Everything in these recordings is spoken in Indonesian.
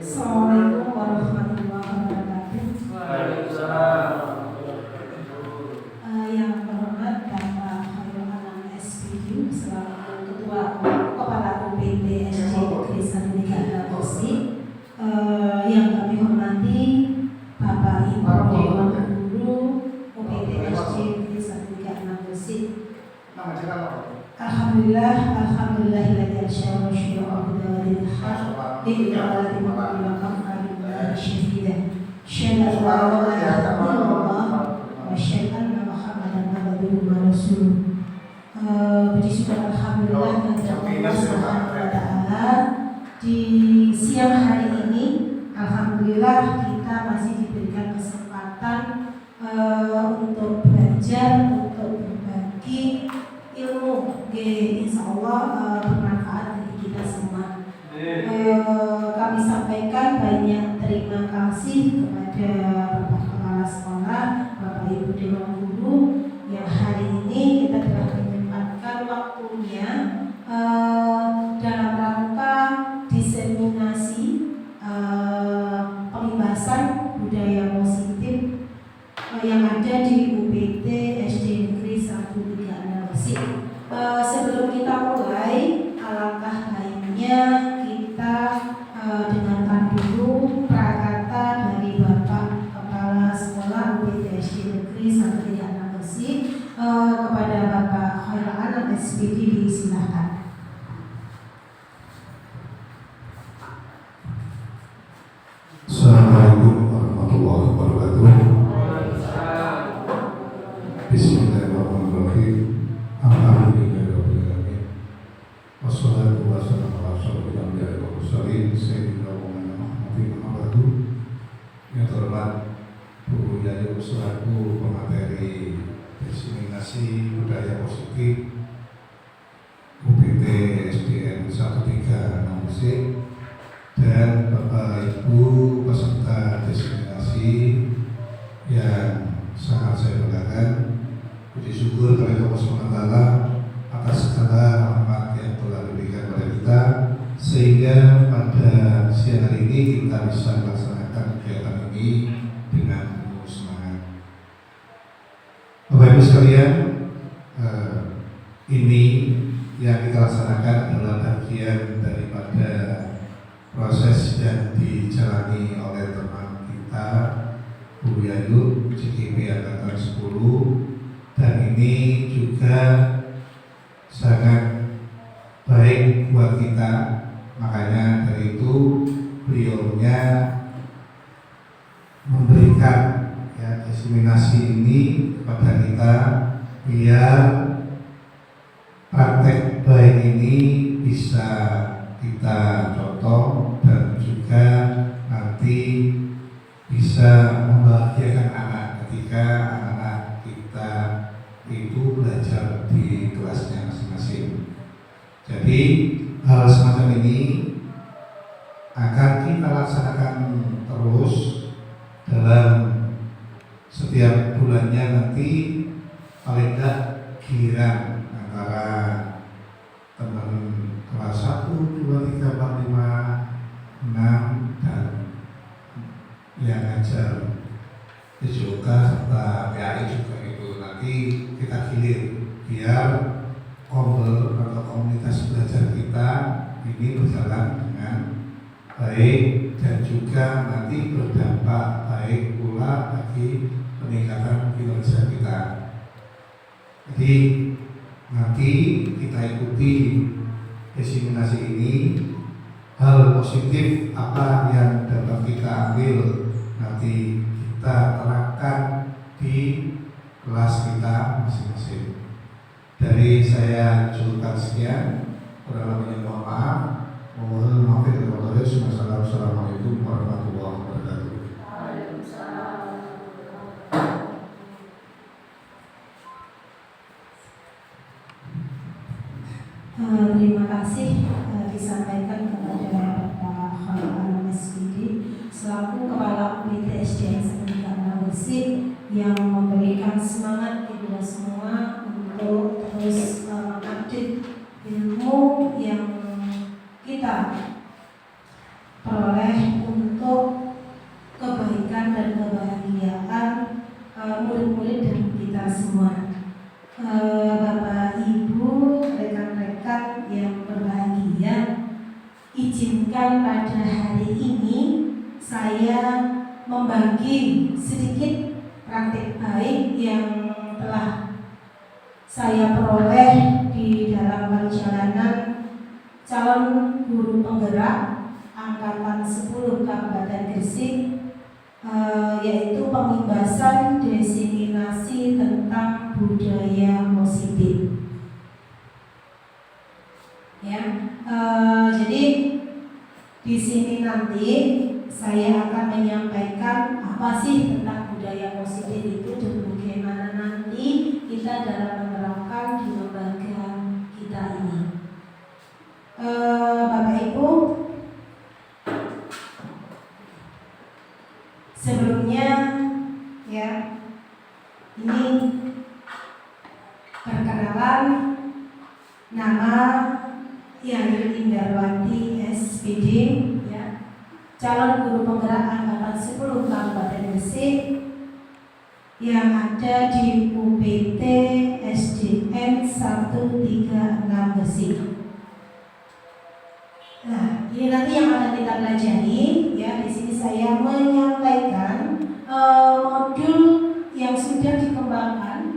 Assalamualaikum warahmatullahi wabarakatuh. Waalaikumsalam. Yang terhormat Bapak Khairul Anam SPQ selaku Ketua Kepala UPT SC Negeri 1 Tiga Gresik. Yang kami hormati Bapak Ibu Dewan Guru UPT SC Negeri 1 Tiga Gresik. Alhamdulillahilladzi arsyada syu'ab dari haq di ibadah wa kafara syahida. Syahada la ilaha illallah wa syahada Muhammadan abduhu wa rasuluh. Puji syukur alhamdulillah kepada Allah Subhanahu wa taala di siang hari ini alhamdulillah kita masih diberikan kesempatan untuk belajar, untuk berbagi ilmu, insyaallah bermanfaat bagi kita semua. Kami sampaikan banyak terima kasih kepada Bapak Kepala Sekolah, Bapak Ibu Dewan Guru yang hari ini kita telah menyempatkan waktunya dalam rangka diseminasi pembahasan budaya positif yang ada di UPT SD Negeri 1 Tiga Gresik. Sebelum kita mulai, alangkah baiknya kita dengarkan dulu prakata dari Bapak Kepala Sekolah UPT SD Negeri 1 Tiga Gresik kepada Bapak Khairul Anam SPD. Silakan. Assalamualaikum warahmatullahi wabarakatuh. Bismillahirrahmanirrahim. Alhamdulillahirabbil alamin. Wassalatu wassalamu ala asyrofil anbiya'i wal mursalin sayyidina Muhammadin wa ba'du. Yang terhormat Bu Yayu selaku pemateri diseminasi budaya positif UPT SDN 13 Gresik dan Bapak Ibu peserta diseminasi yang sangat saya banggakan. Puji syukur kepada Allah SWT atas segala rahmat yang telah diberikan kepada kita sehingga pada siang hari ini kita bisa melaksanakan kegiatan ini dengan penuh semangat. Bapak Ibu sekalian, ini yang kita laksanakan adalah bagian daripada proses yang dijalani oleh teman kita Bu Yayu CGP Angkatan 10, dan ini juga sangat baik buat kita. Makanya dari itu beliaunya memberikan diseminasi ini kepada kita biar praktek baik ini bisa kita contoh dan juga nanti bisa membahagiakan anak ketika anak kita itu belajar di kelasnya masing-masing. Jadi hal semacam ini akan kita laksanakan terus dalam setiap bulannya nanti, paling tidak giliran antara teman kelas 1, 2, 3, 4, 5, 6 dan yang ngajar TJOK serta PAI juga itu nanti kita gilir biar kombel atau komunitas belajar kita ini berjalan dengan baik dan juga nanti berdampak baik pula bagi peningkatan kinerja kita. Jadi nanti kita ikuti diseminasi ini, hal positif apa yang dapat kita ambil nanti kita terapkan di kelas kita masing-masing. Dari saya cukupkan sekian, kurang lebihnya mohon maaf. Mohon maaf dan terima kasih. Wassalamualaikum warahmatullahi wabarakatuh. Terima kasih disampaikan kepada Bapak Khairul Anam SPD selaku Kepala UPT SDN 1 Gresik yang memberikan semangat kepada semua untuk terus mengupdate ilmu yang kita peroleh untuk kebaikan dan kebahagiaan murid-murid dan kita semua. Bapak Ibu, rekan-rekan yang berbahagia, izinkan pada hari ini saya membagi sedikit praktik baik yang telah saya peroleh di dalam perjalanan calon guru penggerak angkatan 10 Kabupaten Gresik, yaitu pengimbasan diseminasi tentang budaya positif. Ya, jadi di sini nanti saya akan menyampaikan apa sih tentang budaya positif itu dan bagaimana nanti kita dalam menerapkan di lembaga kita ini. Bapak Ibu, sebelumnya ya, ini perkenalan, nama Yayu Indarwati SPD, ya, calon guru penggerak angkatan 10 Kabupaten Gresik yang ada di UPT SDN 136 Gresik. Nah, ini nanti yang akan kita pelajari, ya. Di sini saya menyampaikan modul yang sudah dikembangkan,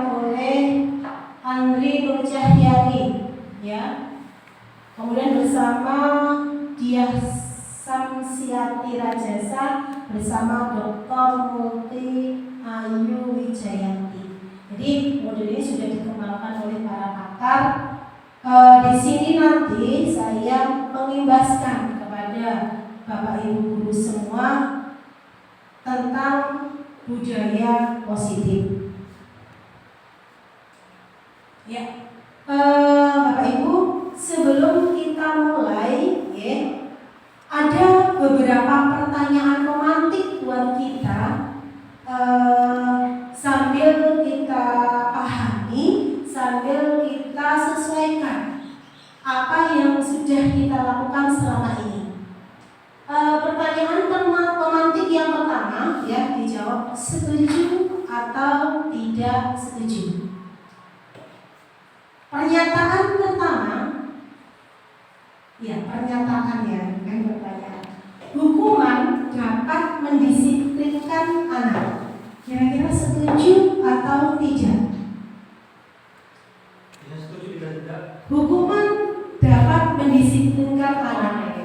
oleh Andri Nur Cahyani, ya. Kemudian bersama Diah Samsiati Rajasa bersama Dr. Multi Ayu Wijayanti. Jadi modul ini sudah dikembangkan oleh para pakar. Di sini nanti saya mengimbaskan kepada Bapak Ibu guru semua tentang budaya positif. Ya, Bapak Ibu, sebelum kita mulai, ya, ada beberapa pertanyaan romantik buat kita, sambil kita pahami, sambil kita sesuaikan apa yang sudah kita lakukan selama ini. Pertanyaan romantik yang pertama, ya, dijawab setuju atau tidak setuju. Pernyataan pertama, ya, pernyataan ya, bukan pertanyaan. Hukuman dapat mendisiplinkan anak. Kira-kira setuju atau tidak? Ya, setuju tidak. Hukuman dapat mendisiplinkan anak.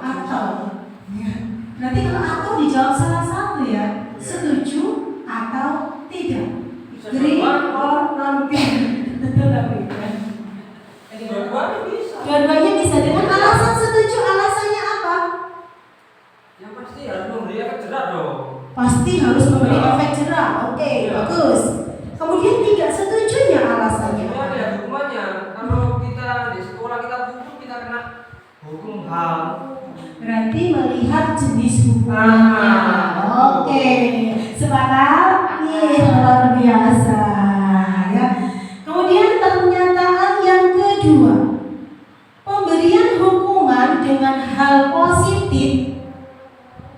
Atau, ya. Nanti kalau atau dijawab salah satu ya, setuju atau tidak. Green or non-green. Dua-duanya bisa dengan alasan setuju. Alasannya apa? Yang pasti harus memberi efek jerah dong. Pasti harus memberi efek jerah. Oke, bagus. Kemudian tidak setujunya alasannya. Ini ada hukumannya. Kalau kita di sekolah kita pukul, kita kena hukum HAM. Berarti melihat jenis hukumannya. Oke, sepakat? Luar biasa, ya. Kemudian pernyataan yang kedua, pemberian hukuman dengan hal positif.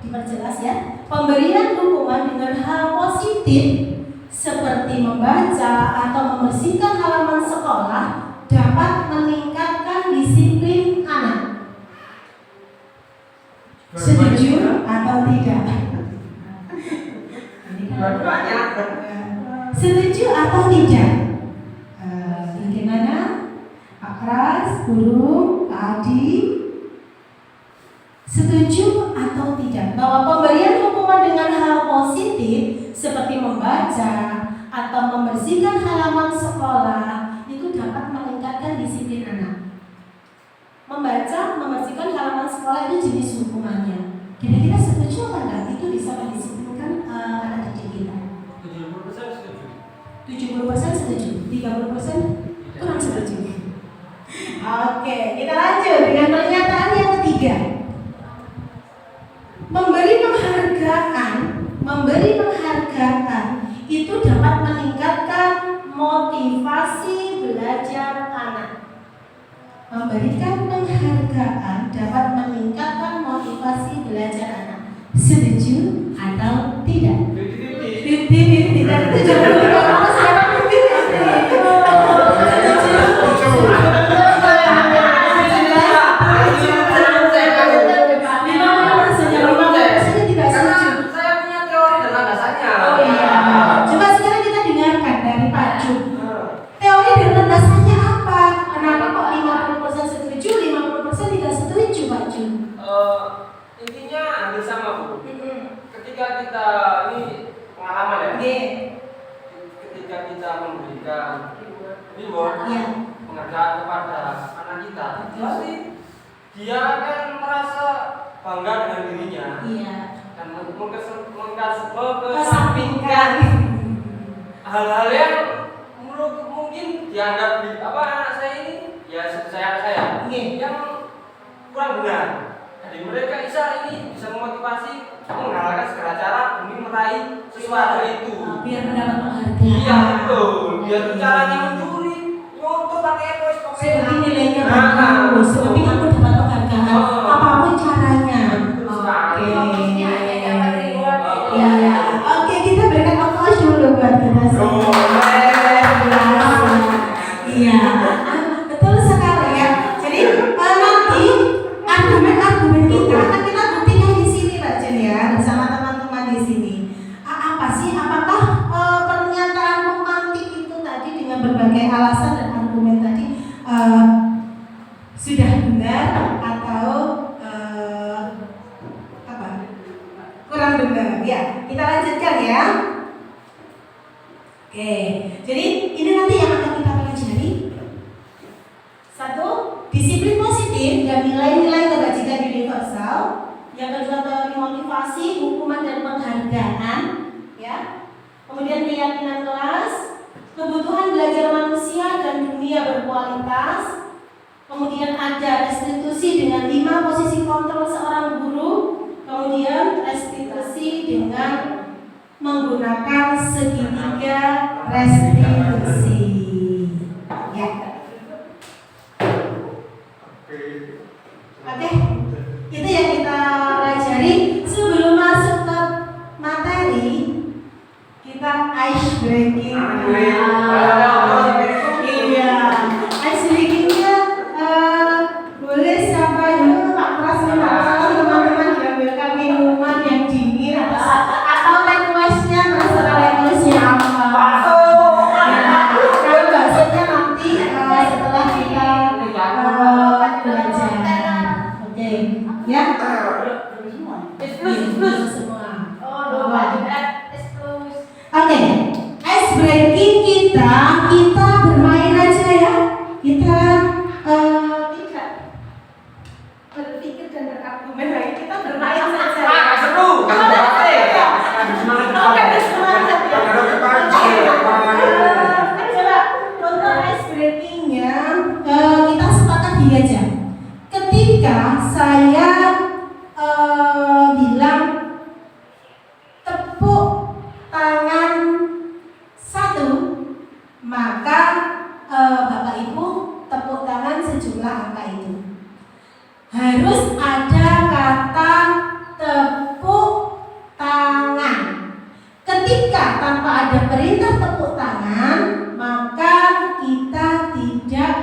Diperjelas ya, pemberian hukuman dengan hal positif seperti membaca atau membersihkan halaman sekolah dapat meningkatkan disiplin anak. Setuju atau tidak? Setuju atau tidak? Bagaimana? Pak Kras, Guru, Pak Adi, setuju atau tidak bahwa pemberian hukuman dengan hal positif seperti membaca atau membersihkan halaman sekolah itu dapat meningkatkan disiplin anak? Membaca, membersihkan halaman sekolah itu jenis hukumannya. Kira-kira setuju atau tidak? Itu bisa mendisiplinkan anak didik kita. 70% setuju. 70% setuju, 30% kurang setuju. Oke, kita lanjut dengan pernyataan yang ketiga. Memberi penghargaan itu dapat meningkatkan motivasi belajar anak. memberikan penghargaan dapat meningkatkan motivasi belajar anak. Setuju atau tidak? Tidak setuju. Kalau siapa intinya hampir sama Bu. Ketika kita ini pengalaman ya. Ketika kita memberikan reward, penghargaan kepada anak kita, pasti dia akan merasa bangga dengan dirinya. Dan mengesampingkan hal-hal yang mungkin dianggap anak saya ini ya saya yang kurang benar. Jadi mereka ini bisa memotivasi menghalalkan segala cara demi meraih sesuatu itu. Biar mendapat penghargaan. Iya betul. Biar caranya mencuri, nyontoh pakai voice seperti nilainya bagus, seperti aku dapat penghargaan. Apapun caranya. Oke, kita berikan applause dulu buat kita semua. Iya, betul sekali ya. Jadi nanti argumen kita akan kita buktikan di sini, Pak Jen ya, bersama teman-teman di sini. Apa sih? Apakah pernyataan pemantik itu tadi dengan berbagai alasan dan argumen tadi sudah benar atau kurang benar? Ya, kita lanjutkan ya. Oke, jadi ini nanti yang akan kita pelajari. Satu, disiplin positif dan nilai-nilai kebajikan universal. Yang kedua, teori motivasi, hukuman dan penghargaan. Ya. Kemudian keyakinan kelas, kebutuhan belajar manusia dan dunia berkualitas. Kemudian ada restitusi dengan 5 posisi kontrol seorang guru. Kemudian restitusi dengan menggunakan segitiga restitusi. Ya. Oke, itu yang kita pelajari. Sebelum masuk ke materi, kita ice breaking. Iya, ice breakingnya boleh siapa dulu Pak Pras minta tolong teman-teman diambilkan minuman yang dingin atau requestnya terserah requestnya apa. Kalau bahasanya nanti setelah kita belajar. Oke, ya. Plus semua. Oke, ice breaking kita bermain aja ya. Kita tidak berpikir dan berargumen lagi. Kita bermain saja. Seru. Coba untuk ice breakingnya kita sepakati aja. Ketika saya bilang tepuk tangan 1, maka Bapak Ibu tepuk tangan sejumlah angka itu. Harus ada kata tepuk tangan. Ketika tanpa ada perintah tepuk tangan, maka kita tidak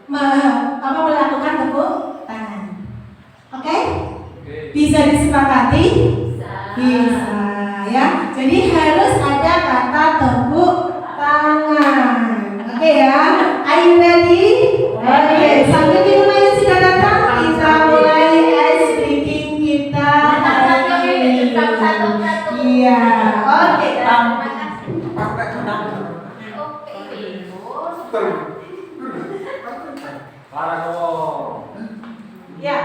melakukan tepuk tangan. Oke? Bisa disepakati? Bisa ya. Jadi harus ada kata tepuk tangan. Oke ya. Are you ready? Oke. Sambil minumannya sudah datang, kita mulai ice breaking kita. Iya. Oke. Ya.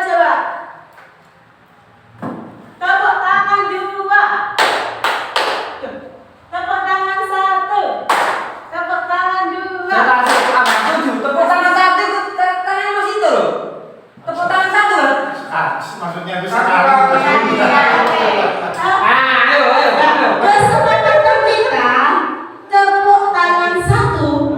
Coba. Tepuk tangan 2. Tepuk tangan 1. Tepuk tangan 2. Tepuk tangan 1 itu tangannya masih itu loh. Tepuk tangan 1 kan? Maksudnya bisa kali. Ayo. Kesepakatan kita tepuk tangan 1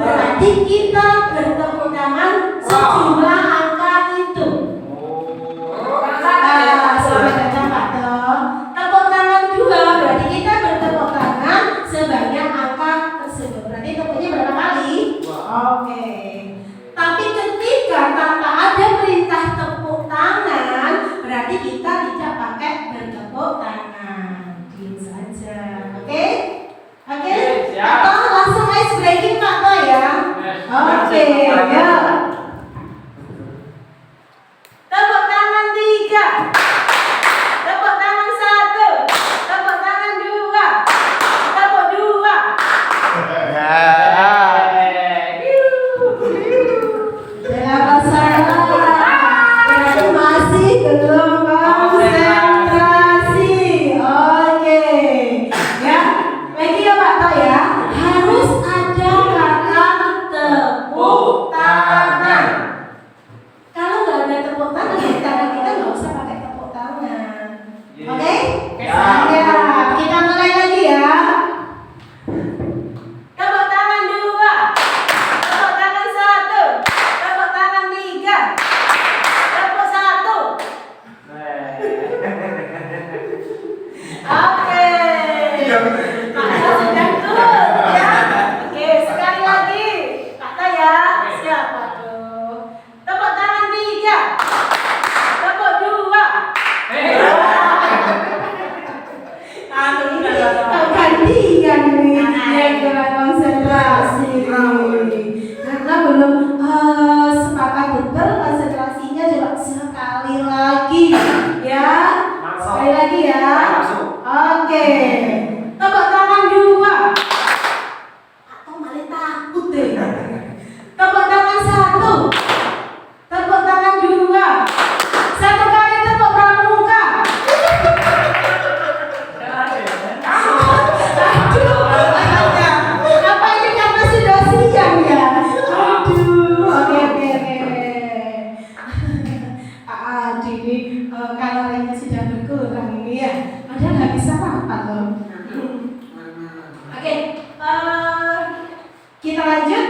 kalian nih yang kurang konsentrasi. Karena belum sepakat betul konsentrasinya, coba sekali lagi ya. Sekali lagi ya. Oke. Tepuk tangan 2. Atau malah takut deh. Tepuk tangan 1. Tepuk tangan 2. Satu kali tepuk pramuka. Apa ini karena sudah siang ya? Aduh, oke. Jadi kalorinya sudah berkurang ini ya. Padahal nggak bisa apa-apa loh. Oke, kita lanjut.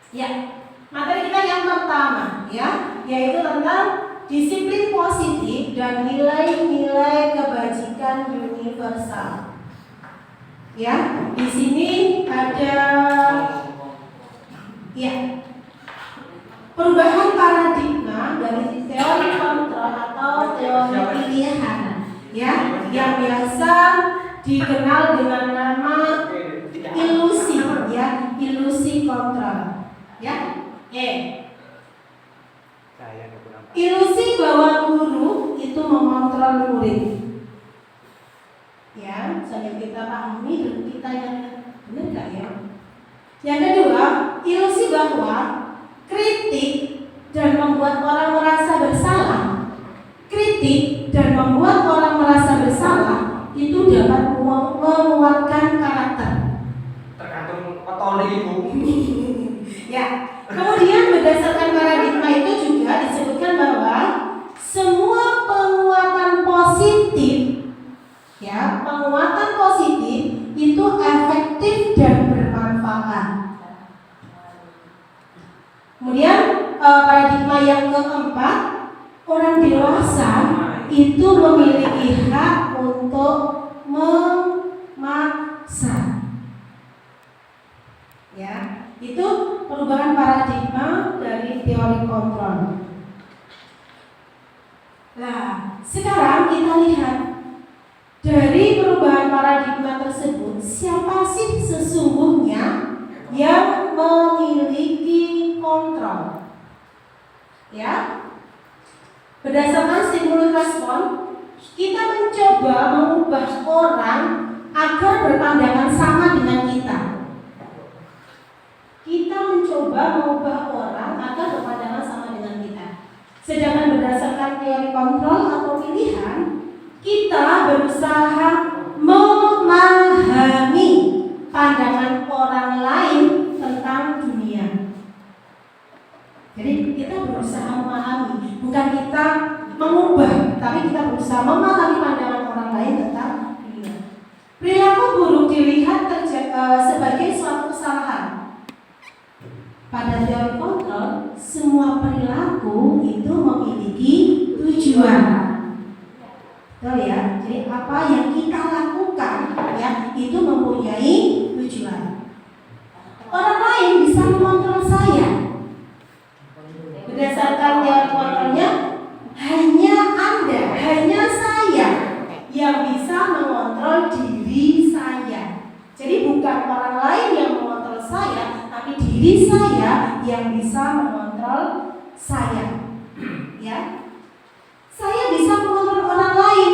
Ya, materi kita yang pertama ya, yaitu tentang disiplin positif dan nilai-nilai kebajikan universal. Ya, di sini ada ya perubahan paradigma dari teori kontrol atau teori pilihan ya, yang biasa dikenal dengan nama ilusi ya, ilusi kontrol ya. Ilusi bahwa guru itu mengontrol murid ya, sambil kita pahami dan kita yang benar gak ya. Yang kedua, ilusi bahwa kritik dan membuat orang merasa bersalah, kritik dan membuat orang merasa bersalah itu dapat menguatkan karakter. Tergantung petone ibu. Ya, kemudian berdasarkan paradigma itu juga disebutkan bahwa semua penguatan positif, ya, penguatan positif itu efektif dan bermanfaat. Kemudian paradigma yang keempat, orang dewasa itu memiliki hak untuk memaksa. Ya, itu perubahan paradigma dari teori kontrol. Nah, sekarang kita lihat dari perubahan paradigma tersebut, siapa sih sesungguhnya yang memiliki kontrol? Ya, berdasarkan stimulus respon, kita mencoba mengubah orang agar berpandangan sama dengan kita. Kita mencoba mengubah orang agar berpandangan sama dengan kita. Sedangkan berdasarkan teori kontrol atau pilihan, kita berusaha memahami pandangan orang lain tentang dunia. Jadi kita berusaha memahami, bukan kita mengubah, tapi kita berusaha memahami pandangan orang lain tentang dunia. Perilaku buruk dilihat sebagai suatu kesalahan. Pada teori kontrol, semua perilaku itu memiliki tujuan. Betul ya? Jadi apa yang kita lakukan ya, itu mempunyai tujuan. Orang lain bisa mengontrol saya. Berdasarkan teori kontrolnya, hanya Anda, hanya saya yang bisa mengontrol diri saya. Jadi bukan orang lain yang mengontrol saya, tapi diri saya yang bisa mengontrol saya. Ya, saya bisa mengontrol orang lain.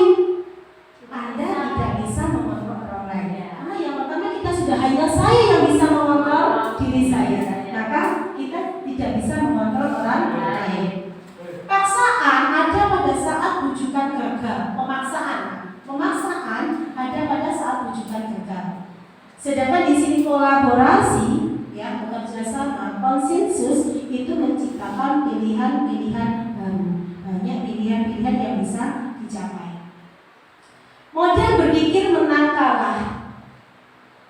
Anda tidak bisa mengontrol orang lain. Karena yang pertama kita sudah hanya saya yang bisa mengontrol diri saya. Maka kita tidak bisa mengontrol orang lain. Paksaan ada pada saat bujukan gagal. Pemaksaan ada pada saat bujukan gagal. Sedangkan di sini kolaborasi, ya, bekerja sama, konsensus itu menciptakan pilihan-pilihan baru. Banyak pilihan-pilihan yang bisa dicapai. Model berpikir menang kalah.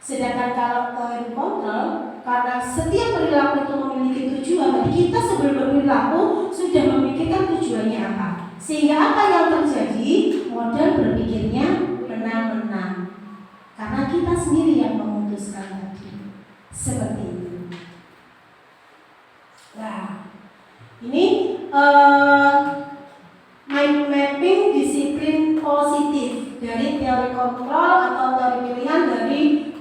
Sedangkan kalau teori kontrol, karena setiap perilaku itu memiliki tujuan, jadi kita sebelum berperilaku sudah memikirkan tujuannya apa. Sehingga apa yang terjadi, model berpikirnya menang-menang. Karena kita sendiri yang memutuskan tadi. Seperti itu. Nah, ini mind mapping disiplin positif dari teori kontrol atau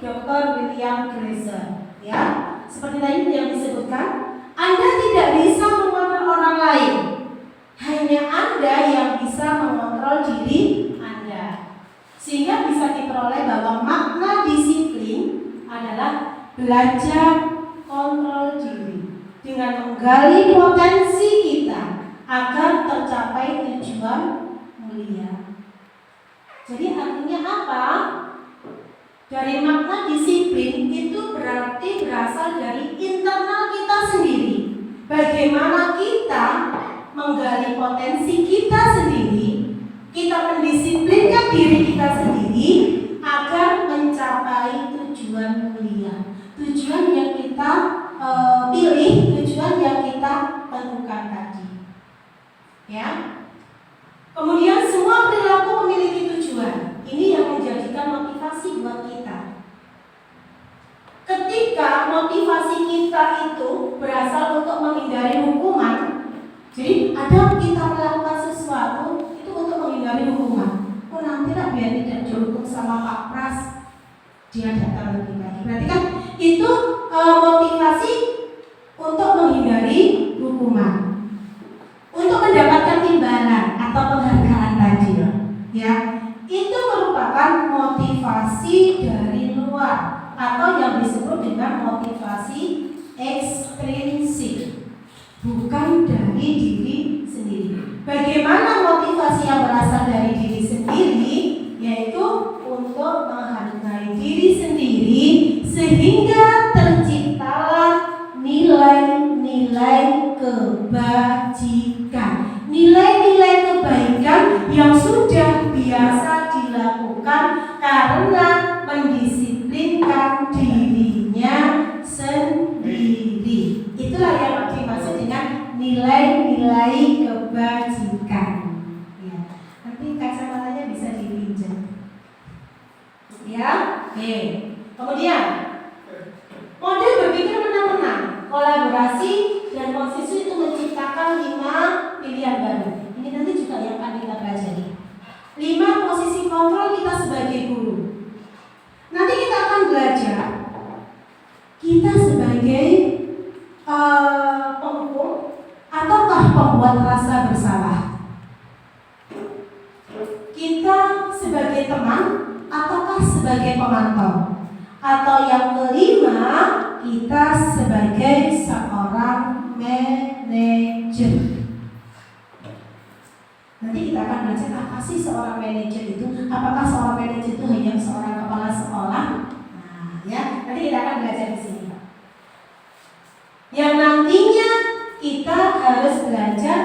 Dr. William Glaser. Ya, seperti tadi yang disebutkan, Anda tidak bisa mengontrol orang lain. Hanya Anda yang bisa mengontrol diri Anda. Sehingga bisa diperoleh bahwa makna disiplin adalah belajar kontrol diri dengan menggali potensi kita agar tercapai tujuan mulia. Jadi artinya apa? Dari makna disiplin itu berarti berasal dari internal kita sendiri. Bagaimana kita menggali potensi kita sendiri, kita mendisiplinkan diri kita sendiri agar mencapai tujuan mulia, tujuan yang kita pilih, tujuan yang kita tentukan tadi. Ya. Kemudian semua perilaku memiliki tujuan. Ini yang menjadikan motivasi buat kita. Ketika motivasi kita itu berasal untuk menghindari hukuman, jadi ada kita melakukan sesuatu itu untuk menghindari hukuman. Oh nanti lah biar tidak dihukum sama Pak Pras, dia datang lebih lagi. Berarti kan itu motivasi untuk menghindari hukuman, untuk mendapatkan imbalan atau penghargaan tadi, ya. Itu merupakan motivasi dari luar atau yang disebut dengan motivasi ekstrinsik, bukan dari diri sendiri. Bagaimana motivasi yang berasal dari diri sendiri? Yaitu untuk menghargai diri sendiri sehingga terciptalah nilai-nilai kebajikan, nilai-nilai kebaikan yang sudah biasa dilakukan karena mendisiplinkan dirinya sendiri. Itulah yang dimaksud dengan nilai-nilai kebajikan. Ya. Nanti kacamatanya bisa dipinjam. Ya, oke. Kemudian model berpikir menang-menang, kolaborasi dan konsensus itu menciptakan 5 pilihan baru. Ini nanti juga yang akan kita pelajari. 5 posisi kontrol kita sebagai guru. Nanti kita akan belajar kita sebagai penghukum ataukah pembuat rasa bersalah. Kita sebagai teman ataukah sebagai pemantau. Atau yang kelima, kita sebagai seorang manajer. Nanti kita akan belajar apa sih seorang manajer itu. Apakah seorang manajer itu hanya seorang kepala sekolah? Nah, ya, nanti kita akan belajar di sini. Yang nantinya kita harus belajar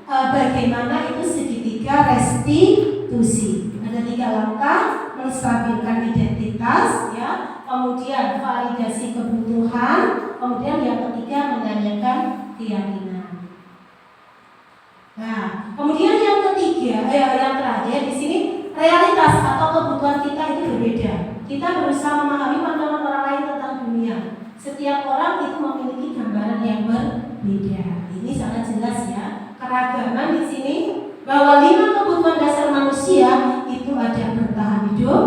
bagaimana itu segitiga restitusi. Ada 3 langkah: menstabilkan identitas, ya. Kemudian validasi kebutuhan, kemudian yang ketiga menanyakan keyakinan. Nah, kemudian yang ketiga, yang terakhir di sini realitas atau kebutuhan kita itu berbeda. Kita berusaha memahami pandangan orang lain tentang dunia. Setiap orang itu memiliki gambaran yang berbeda. Ini sangat jelas ya. Keragaman di sini bahwa 5 kebutuhan dasar manusia itu ada bertahan hidup,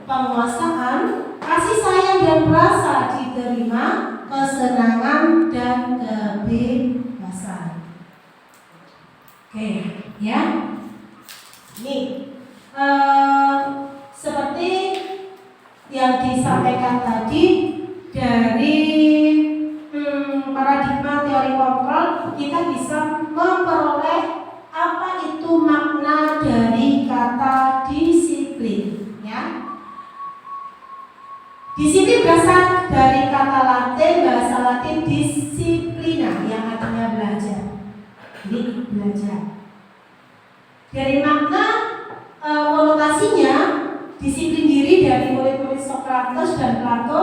penguasaan, kasih sayang dan rasa diterima, kesenangan dan kebebasan. Oke, ya. Ini seperti yang disampaikan tadi dari paradigma teori kontrol, kita bisa memperoleh apa itu makna dari kata disiplin, ya. Disiplin berasal dari kata Latin, bahasa Latin disciplina yang artinya belajar. Jadi belajar. Dari makna konotasinya, disiplin diri dari murid-murid Sokrates dan Plato,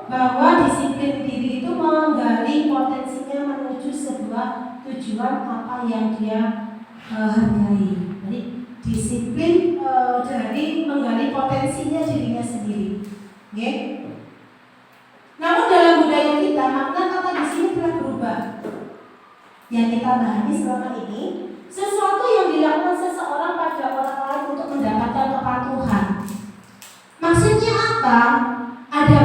bahwa disiplin diri itu menggali potensinya menuju sebuah tujuan apa yang dia hargai. Jadi disiplin dari menggali potensinya dirinya sendiri. Okay? Namun dalam budaya kita makna kata di sini telah berubah. Yang kita bahas selama ini, sesuatu yang dilakukan seseorang pada orang lain untuk mendapatkan kepatuhan. Maksudnya apa? Ada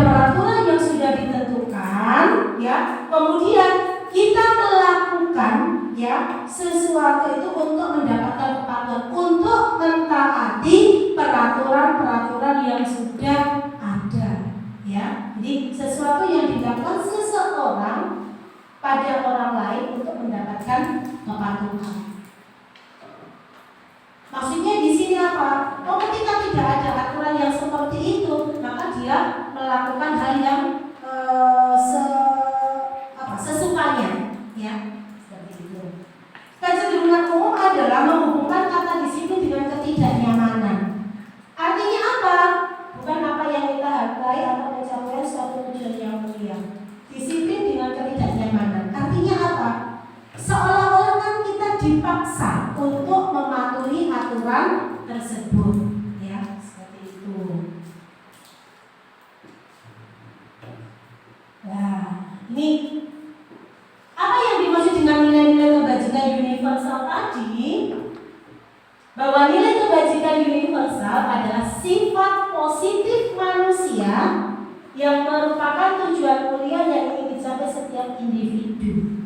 sudah ditentukan, ya, kemudian kita melakukan, ya, sesuatu itu untuk mendapatkan kepatuhan, untuk mentaati peraturan-peraturan yang sudah ada, ya. Jadi sesuatu yang dilakukan seseorang pada orang lain untuk mendapatkan kepatuhan. Maksudnya di sini apa? Oh, ketika tidak ada aturan yang seperti itu, maka dia melakukan hal yang sesukanya, ya, seperti itu. Kecenderungan umum adalah menghubungkan kata disiplin dengan ketidaknyamanan. Artinya apa? Bukan apa yang kita hargai atau pencapaian suatu tujuan yang mulia. Disiplin dengan ketidaknyamanan. Artinya apa? Seolah-olah kan kita dipaksa untuk mematuhi aturan tersebut, ya, seperti itu. Nah, ini apa yang dimaksud dengan nilai-nilai kebajikan universal tadi? Bahwa nilai kebajikan universal adalah sifat positif manusia yang merupakan tujuan mulia yang ingin dicapai setiap individu.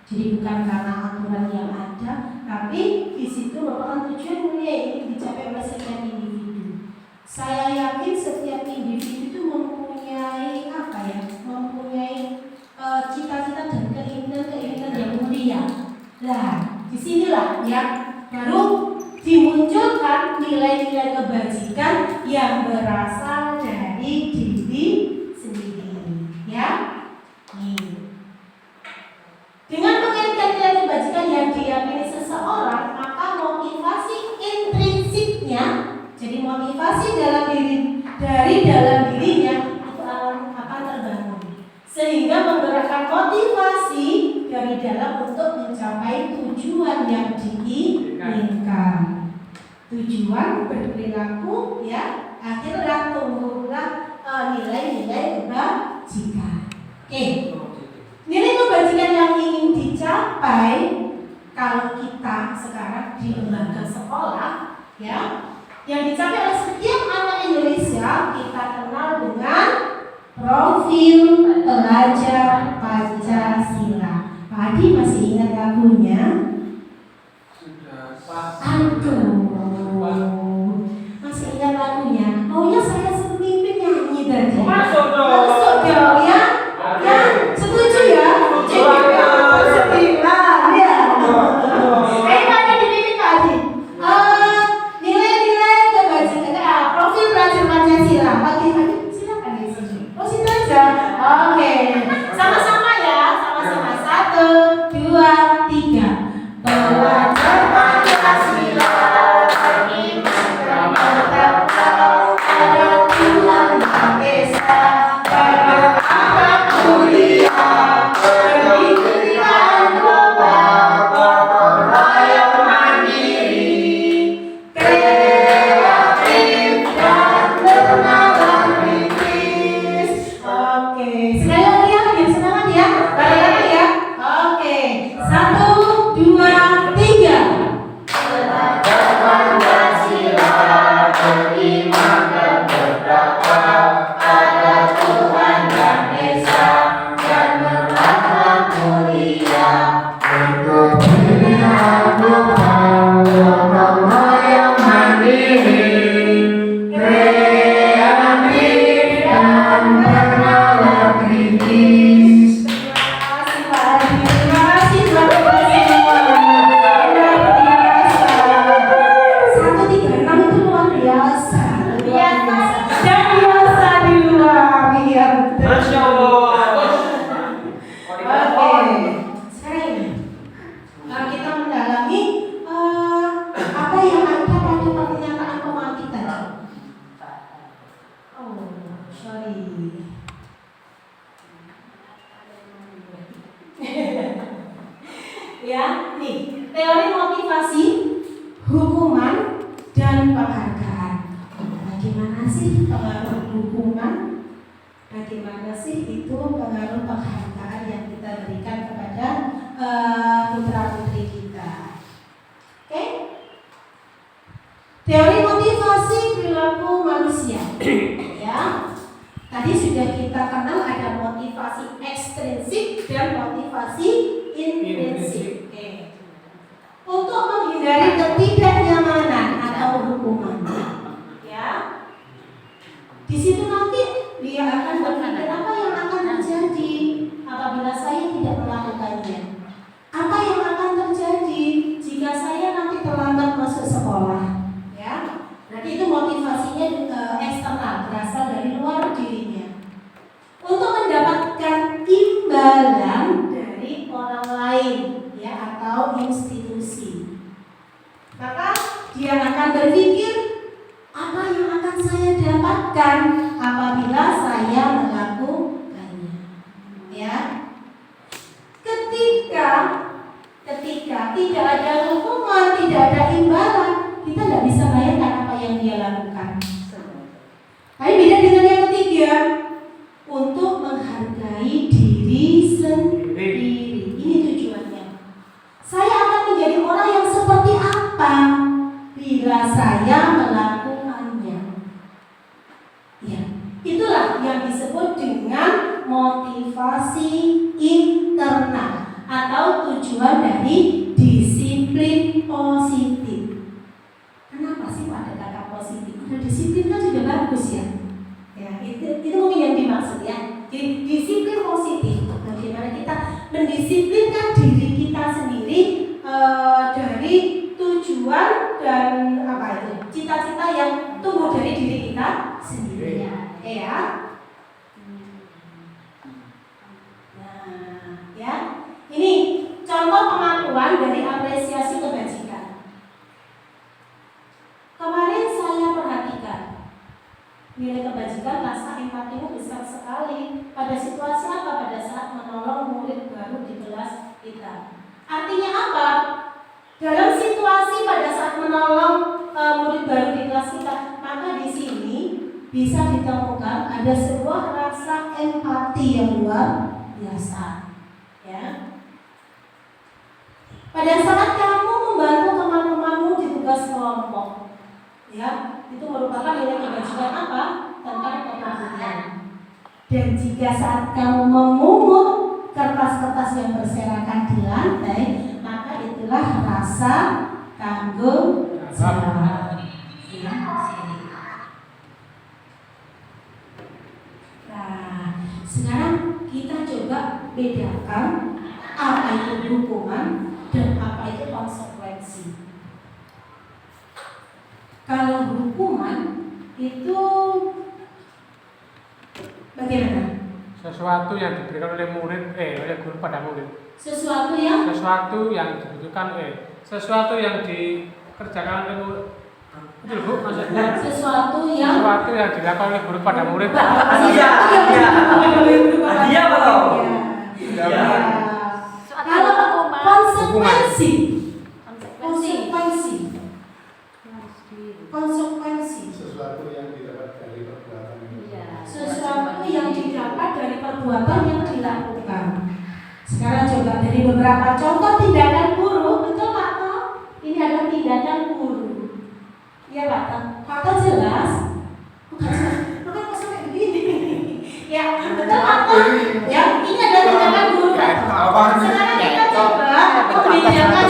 Jadi bukan karena aturan yang ada, tapi di situ merupakan tujuan mulia yang ingin dicapai oleh setiap individu. Saya yakin setiap individu itu mempunyai apa ya? Mempunyai cita-cita dan keinginan yang mulia. Nah, disinilah ya baru dimunculkan nilai-nilai kebajikan yang berasal dari diri sendiri, ya. Dengan menginginkan nilai kebajikan yang diyakini seseorang, maka motivasi intrinsiknya, jadi motivasi dari dalam dirinya itu akan terbangun, sehingga menggerakkan motivasi dari dalam untuk mencapai tujuan yang diinginkan. Tujuan berperilaku, ya, akhirnya tumbuhlah nilai-nilai kebajikan. Oke. Nilai kebajikan yang ingin dicapai kalau kita sekarang di lembaga sekolah, ya, yang dicapai oleh setiap anak Indonesia kita kenal dengan profil pelajar Pancasila. Pak Adi masih ingat lagunya? Sudah pas. Aduh, masih ingat lagunya? Maunya saya semimpin nyanyi tadi. Masuk dong. Masuk dong, ya. Ya, setuju ya? Sembilan, ya. Tanya dipimpin Pak Adi. Nilai-nilai kebajikan, profil pelajar Pancasila. Pagi silakan di sini. Oh, sini aja. Oke, sama-sama ya, sama-sama. 1, 2, 3. Pelajar Pancasila beriman dan bertakwa pada Tuhan Yang Esa, berakhlak mulia, berdikari global, gotong royong mandiri, kreatif dan bernalar kritis. Oke, sekali lagi ya, biar semangat ya, bareng-bareng ya. Oke, 1, 2, 3. Pelajar Pancasila beriman dan bertakwa pada Tuhan Yang Esa dan berakhlak mulia, berkepentingan global, gotong royong mandiri, kreatif dan bernalar kritis. Terima kasih Pak Adi, terima kasih teman-teman semua. Luar biasa. 136 itu luar biasa. Dan biasa di luar biasa. Masya Allah. Oke, sekarang ini kita mendalami apa yang ada pada pernyataan pemantik tadi. Oh, sorry. Ya, nih teori motivasi, hukuman, dan penghargaan. Bagaimana sih pengaruh hukuman? Bagaimana sih itu pengaruh penghargaan yang kita berikan kepada putra-putri kita? Oke? Teori motivasi perilaku manusia. Ya, tadi sudah kita kenal ada motivasi ekstrinsik dan motivasi intrinsik. Oke. Untuk menghindari ketidaknyamanan atau hukuman, ya, di situ nanti dia akan berpikir apa yang akan terjadi apabila saya tidak melakukannya. Apa yang akan terjadi jika saya nanti terlambat masuk sekolah? Ya, berarti itu motivasinya eksternal, berasal dari luar dirinya. Untuk mendapatkan imbalan dari orang lain, ya, atau institusi, maka dia akan berpikir apa yang akan saya dapatkan apabila saya melakukannya. Ya, ketika tidak ada hukuman, tidak ada imbalan, kita tidak bisa bayangkan apa yang dia lakukan. Tapi beda dengan yang ketiga, untuk menghargai diri sendiri. Ini tujuannya. Saya akan menjadi orang yang seperti apa bila saya melakukannya. Ya, itulah yang disebut dengan motivasi internal atau tujuan dari disiplin positif. Kenapa sih ada kata positif? Ada disiplin kan sudah bagus ya. Ya, itu mungkin yang dimaksud ya. Jadi disiplin positif. Bagaimana kita mendisiplinkan diri kita sendiri dari tujuan dan apa itu cita-cita yang tumbuh dari diri kita sendiri. Ya. Nah, ya. Ini contoh pengakuan dari apresiasi kebajikan. Kemarin saya perhatikan nilai kebajikan, rasa empatimu besar sekali. Pada situasi apa? Pada saat menolong murid baru di kelas kita. Artinya apa? Dalam situasi pada saat menolong murid baru di kelas kita, maka di sini bisa ditemukan ada sebuah rasa empati yang luar biasa. Ya. Pada saat kamu membantu teman-temanmu di tugas kelompok, ya, itu merupakan nilai kebajikan apa? Tentang kepedulian. Dan jika saat kamu memungut kertas-kertas yang berserakan di lantai, maka itulah rasa tanggung jawab. Nah, sekarang kita coba bedakan apa itu hukuman dan apa itu konsekuensi. Kalau hukuman itu bagaimana? Sesuatu yang diberikan oleh murid, oleh guru pada murid. Sesuatu yang dibutuhkan, sesuatu yang dikerjakan oleh murid. Betul Bu, maksudnya sesuatu yang dilakukan oleh guru pada murid. Iya betul. Kalau konsekuensi Sesuatu yang didapat dari perbuatan. Sesuatu yang didapat dari perbuatan yang dilakukan. Sekarang coba dari beberapa contoh tindakan guru, betul Pak Tom? Ini adalah tindakan guru. Iya Pak Tom? Pak Tom jelas? Bukan sampai begini. Ya betul Pak Tom? Ya ini adalah tindakan guru. Sekarang kita coba membedakan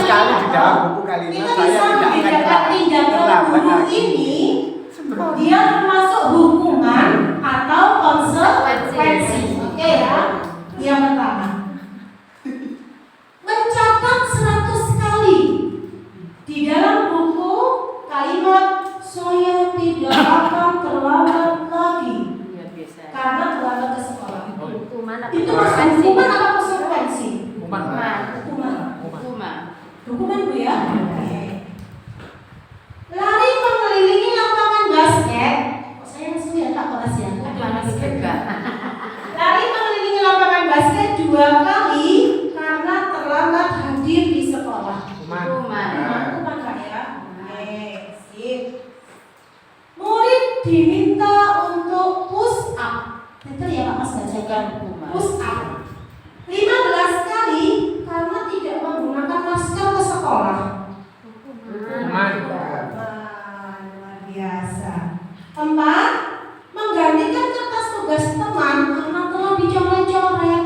kita bisa membedakan tindakan guru ini. Dia termasuk hukuman atau konsekuensi. Oke ya. Yang pertama, mencatat 100 kali di dalam buku kalimat saya tidak akan terlambat lagi karena terlambat ke sekolah. Itu hukuman atau konsekuensi? Hukuman Bu ya. Lari mengelilingi lapangan basket. Saya langsung ya Kak kelas ya. Lari mengelilingi lapangan basket 2 kali karena terlambat hadir di sekolah. Hukuman Kak ya. Sip. Murid diminta untuk push up. Betul ya Pak Mas bacakan. Push up 15 kali karena tidak menggunakan masker ke sekolah. Luar biasa. 4. Menggantikan kertas tugas teman karena telah dicoret-coret.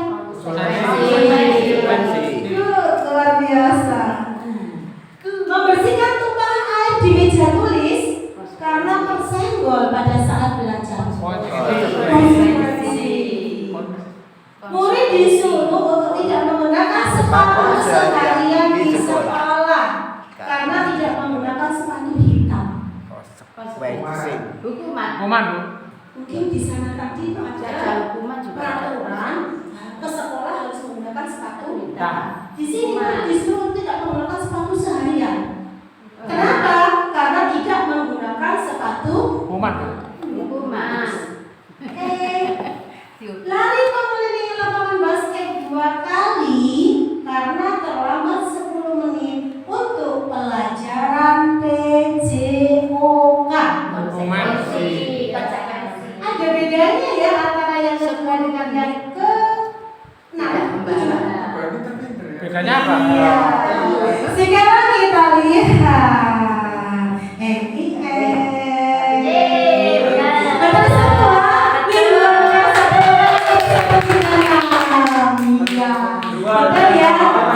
tadi Ada hukuman juga. peraturan ke sekolah harus menggunakan sepatu. Nah, Di sini disuruh tidak menggunakan sepatu seharian. Kenapa? Karena tidak menggunakan sepatu. hukuman. Hukuman. Lari mengelilingi lapangan basket 2 kali karena terlambat 10 menit untuk pelajaran PJOK. Konsekuensi. Ada bedanya ya antara yang kedua dengan yang ke Berarti terpinter ya. Bedanya apa? Iya. Sekarang kita lihat NIS. Betul semua. Iya. Betul ya.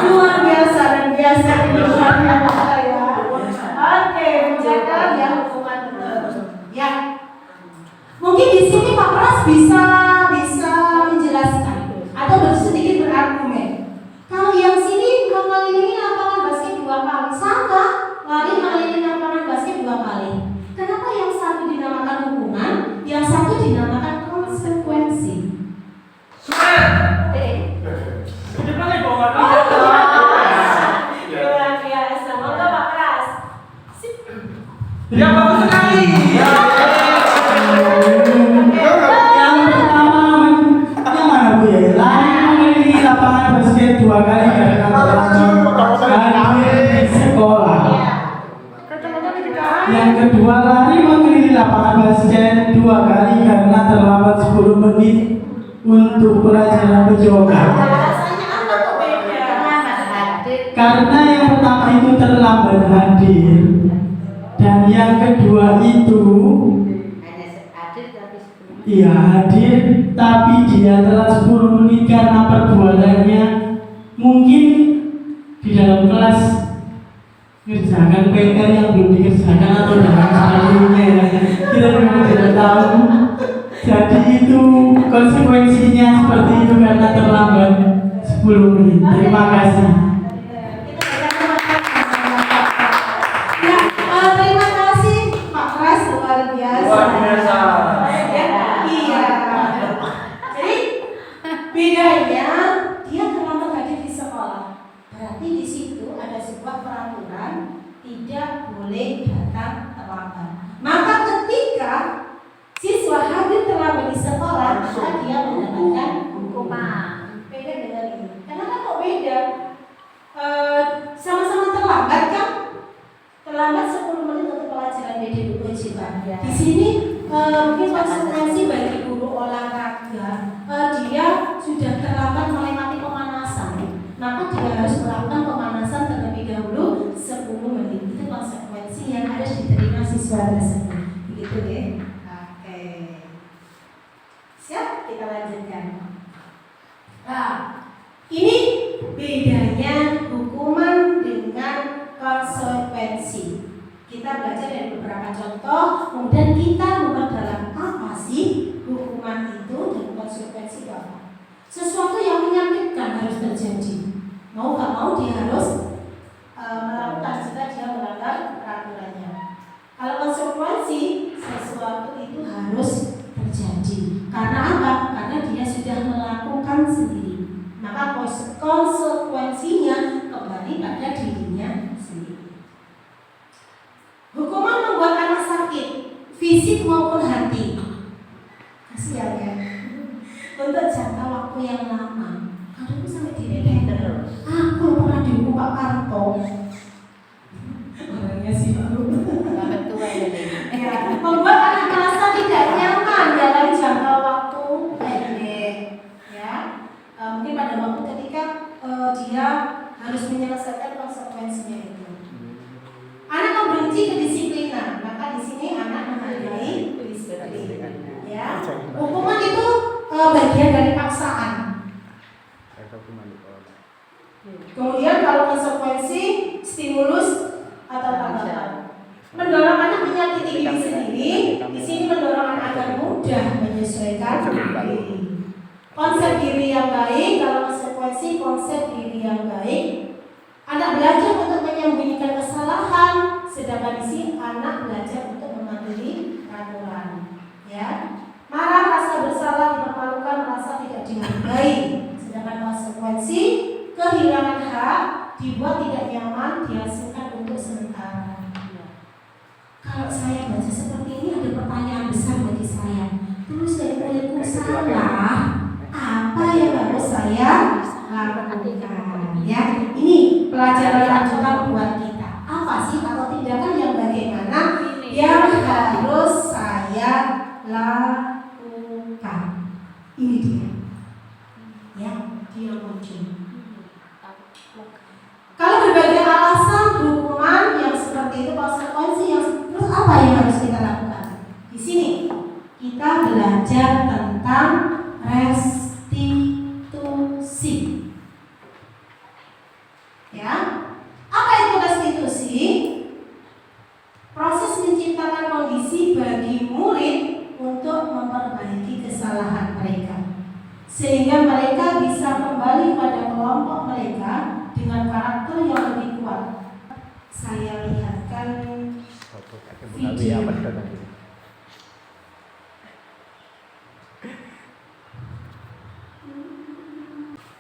Luar biasa dan biasa ini luar biasa ya. Oke, menjaga ya hukuman betul. Ya. Mungkin di sini Pak Pras bisa menjelaskan atau sedikit berargumen. Kalau yang sini mengelilingi lapangan basket 2 kali, sama lari mengelilingi lapangan basket 2 kali. Kenapa yang satu dinamakan hukuman, yang satu dinamakan konsekuensi? Luar biasa, monggo Pak Pras. Ya bagus sekali. Yang pertama, yang mana Bu ya? Lari mengelilingi lapangan basket 2 kali karena hadir di sekolah. Yang kedua, lari mengelilingi lapangan basket 2 kali karena terlambat 10 menit untuk pelajaran PJOK. Alasannya apa kok beda? Karena yang pertama itu terlambat hadir, dan yang kedua itu iya hadir, tapi dia telat 10 menit karena perbuatannya mungkin di dalam kelas ngerjakan PR yang belum dikerjakan atau dengan sebagainya. Kita memang tidak tahu. Jadi itu konsekuensinya seperti itu karena terlambat 10 menit. Terima kasih. Ya, terima kasih Pak Pras, luar biasa. Luar biasa. Iya. Jadi bedanya dia terlambat hadir di sekolah. Berarti di situ ada sebuah peraturan tidak boleh datang terlambat. Maka ketika siswa hadir terlambat di sekolah, maka dia mendapatkan hukuman. Beda dengan ini. Kenapa kok beda? Sama-sama terlambat kan? Terlambat 10 menit untuk pelajaran BDUPJ Pak. Di sini mungkin konsekuensi bagi guru olahraga, dia sudah terlambat melewati pemanasan, maka dia harus melakukan pemanasan terlebih dahulu 10 menit. Itu konsekuensi yang harus diterima siswa tersebut. Begitu ya. Oke. Siap, kita lanjutkan. Nah, ini bedanya hukuman dengan konsekuensi. Kita belajar dari beberapa contoh, kemudian kita memperdalam apa sih hukuman itu dan konsekuensi itu apa. Sesuatu yang menyakitkan harus terjadi. Mau gak mau dia harus melakukan jika dia melanggar peraturannya. Kalau konsekuensi, sesuatu itu harus terjadi. Karena apa? Karena dia sudah melakukan sendiri. Maka konsekuensinya kembali pada dirinya sendiri. Hukuman membuat anak sakit, fisik maupun hati. Kasihan ya. Untuk jangka waktu yang lama. Kadang sampai diredek terus. Aku pernah dihukum Pak Parto. Orangnya sibuk. Ya, membuat anak merasa tidak nyaman dalam jangka waktu pendek. Ya, mungkin pada waktu ketika dia harus menyelesaikan konsekuensinya itu. Anak membenci kedisiplinan, maka di sini anak menghargai disiplin. Ya, hukuman itu bagian dari paksaan. Kemudian kalau konsekuensi, stimulus atau tanggapan. Mendorong anak menyakiti diri sendiri, di sini mendorong anak agar mudah menyesuaikan diri. Konsep diri yang baik, kalau konsekuensi konsep diri yang baik. Anak belajar untuk menyembunyikan kesalahan, sedangkan di sini anak belajar untuk mematuhi peraturan. Ya, Marah, rasa bersalah, dipermalukan, merasa tidak dihargai. Sedangkan konsekuensi kehilangan hak, dibuat tidak nyaman, dihasilkan untuk sementara. Kalau saya baca seperti ini ada pertanyaan besar bagi saya. Terus dari muridku salah, apa yang harus saya lakukan? Ya, ini pelajaran lanjutan buat kita. Apa sih atau tindakan yang bagaimana yang harus saya lakukan? Ini dia. Ya, dia muncul. Kalau berbagai alasan hukuman yang seperti itu, konsekuensi yang terus apa yang harus kita lakukan? Di sini kita belajar tentang restitusi. Ya, apa itu restitusi? Proses menciptakan kondisi bagi murid untuk memperbaiki kesalahan mereka, sehingga mereka bisa kembali pada kelompok mereka dengan karakter yang lebih kuat. Saya lihatkan video.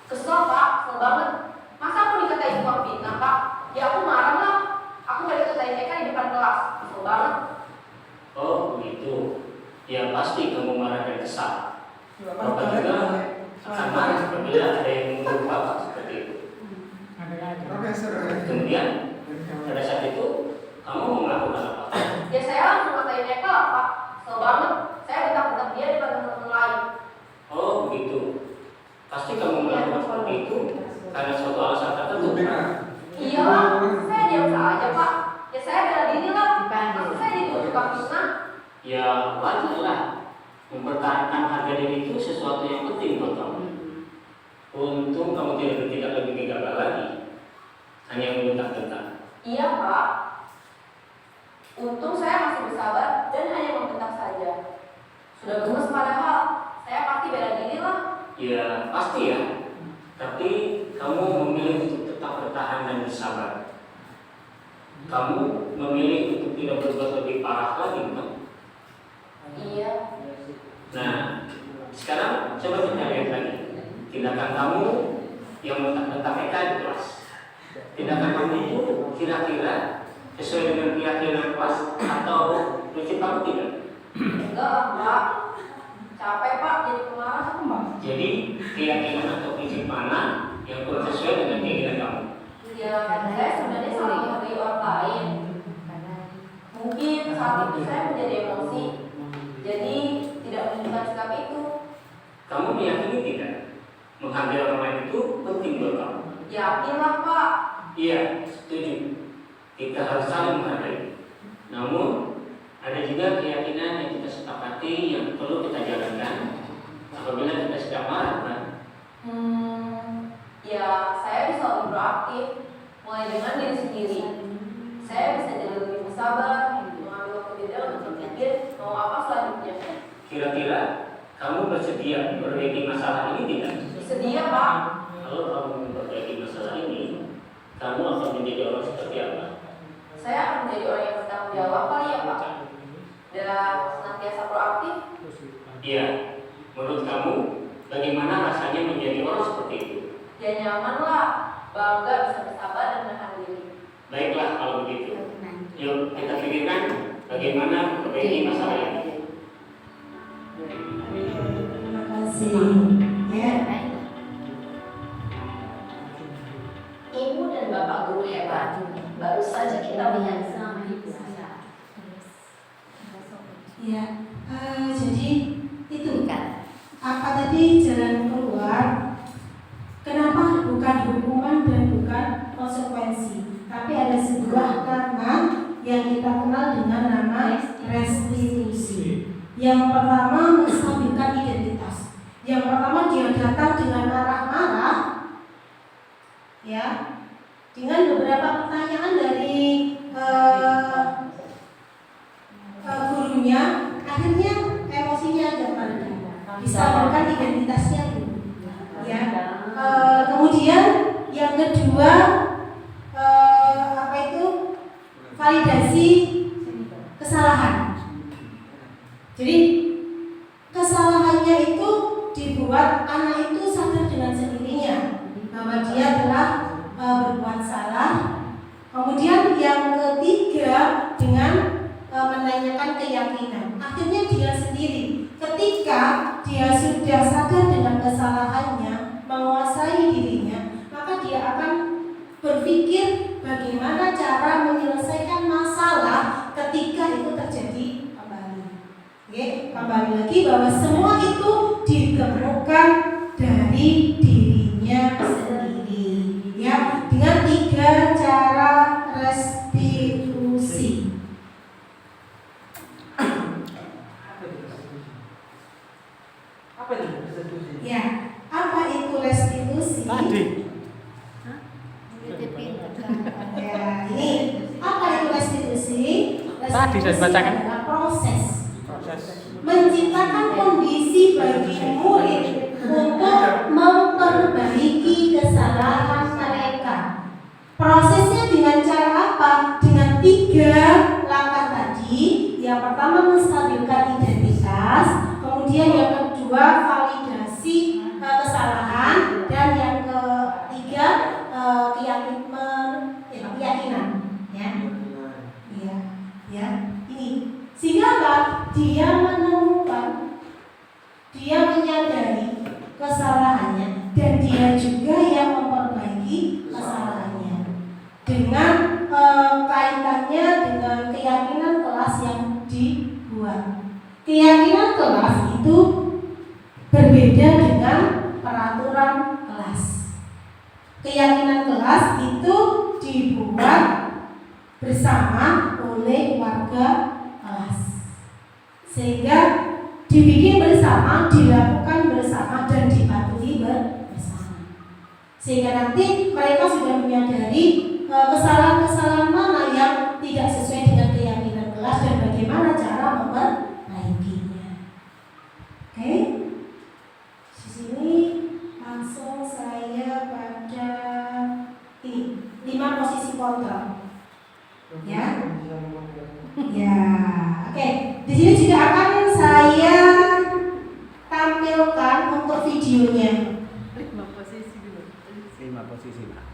Kesel pak, kesel banget. Masa aku dikatain tukang fitnah pak? Ya aku marah lah. Aku gak dikatain Eka di depan kelas. Kesel banget. Oh begitu. Ya pasti kamu marah dan kesal. Bapak juga akan marah apabila ada yang menurut bapak seperti itu. Kemudian pada saat itu kamu melakukan apa? Ya saya langsung ngatain Eka lah pak. Kesel banget. Saya bentak-bentak dia di depan teman-teman lain. Oh begitu. Pasti kamu melakukan seperti itu karena suatu alasan tertentu. Iya lah, saya diam saja pak. Ya saya bela diri lah. Masa saya dituduh tukang fitnah? Ya wajarlah. Mempertahankan harga diri itu sesuatu yang penting buat kamu. Untung kamu tidak bertindak lebih gegabah lagi, hanya membentak-bentak. Iya pak. Untung saya masih bersabar dan hanya membentak saja. Sudah gemes padahal. Saya pasti bela diri lah. Ya pasti ya. Tapi kamu memilih untuk tetap bertahan dan bersabar. Kamu memilih untuk tidak berbuat lebih parah lagi, bukan? Iya. Nah, sekarang coba kita lihat lagi tindakan kamu yang menentang Eka di kelas. Tindakan kamu itu kira-kira sesuai dengan keyakinan kelas atau prinsip kamu tidak? Enggak lah pak. Capek pak jadi pemarah. Jadi keyakinan atau prinsip mana yang kurang sesuai dengan keinginan kamu? Ya saya sebenarnya sangat menghargai orang lain. Mungkin saat itu saya menjadi emosi. Jadi tidak menunjukkan sikap itu. Kamu meyakini tidak? Menghargai orang lain itu penting buat kamu. Yakinlah pak. Iya, setuju. Kita harus saling menghargai. Namun, ada juga keyakinan yang kita sepakati yang perlu kita jalankan apabila kita sedang marah, kan? Ya saya bisa lebih proaktif. Mulai dengan diri sendiri. Saya bisa jadi lebih bersabar, mengambil waktu jeda untuk berpikir mau apa selanjutnya. Kira-kira kamu bersedia memperbaiki masalah ini tidak? Sedia pak. Kalau kamu memperbaiki masalah ini, kamu akan menjadi orang seperti apa? Saya akan menjadi orang yang bertanggung jawab kali ya pak. Dan senantiasa proaktif. Iya. Menurut kamu, bagaimana rasanya menjadi orang seperti itu? Ya nyaman lah. Bangga bisa bersabar dan menahan diri. Baiklah kalau begitu. Yuk kita pikirkan bagaimana memperbaiki masalah ini. Terima kasih. Ya. Ibu dan bapak guru hebat. Baru saja kita lihat. Ya. Jadi itu apa tadi jalan keluar? Kenapa bukan hukuman dan bukan konsekuensi, tapi ada sebuah nama yang kita kenal dengan nama restitusi. Yang pertama menstabilkan identitas. Yang pertama dia datang dengan marah-marah, ya, dengan beberapa pertanyaan dari gurunya, akhirnya emosinya agak mereda, distabilkan identitasnya dulu, ya. Kemudian yang kedua apa itu validasi kesalahan. Jadi membuat anak itu sadar dengan sendirinya bahwa dia telah berbuat salah. Kemudian yang ketiga dengan menanyakan keyakinan. Akhirnya dia sendiri ketika dia sudah sadar dengan kesalahannya, menguasai dirinya, maka dia akan berpikir bagaimana cara menyelesaikan masalah ketika itu terjadi kembali. Oke, kembali lagi bahwa semua itu ditemukan dari dirinya sendiri, ya, dengan 3 cara restitusi. Apa itu restitusi? Ya, apa itu restitusi? Tadi. Ya, ini apa itu restitusi? Tadi saya bacakan. Adalah proses Proses. menciptakan kondisi bagi murid untuk memperbaiki kesalahan mereka. Prosesnya dengan cara apa? Dengan 3 langkah tadi. Yang pertama menstabilkan identitas, kemudian yang kedua validasi kesalahan, dan yang ketiga keyakinan. Ya, iya, ya. Ini sehingga apa? Dia menemukan, dia menyadari kesalahannya, dan dia juga yang memperbaiki kesalahannya dengan kaitannya dengan keyakinan kelas yang dibuat. Keyakinan kelas itu berbeda dengan peraturan kelas. Keyakinan kelas itu dibuat bersama oleh warga kelas, sehingga dibikin bersama, dilakukan bersama, dan dipatuhi bersama, sehingga nanti mereka sudah menyadari kesalahan-kesalahan mana yang tidak sesuai dengan keyakinan kelas dan bagaimana cara memperbaikinya. Oke, di sini langsung saya pada ini 5 posisi kontrol. Ya, ya, oke. Di sini juga akan saya tampilkan untuk videonya. 5 posisi, Pak.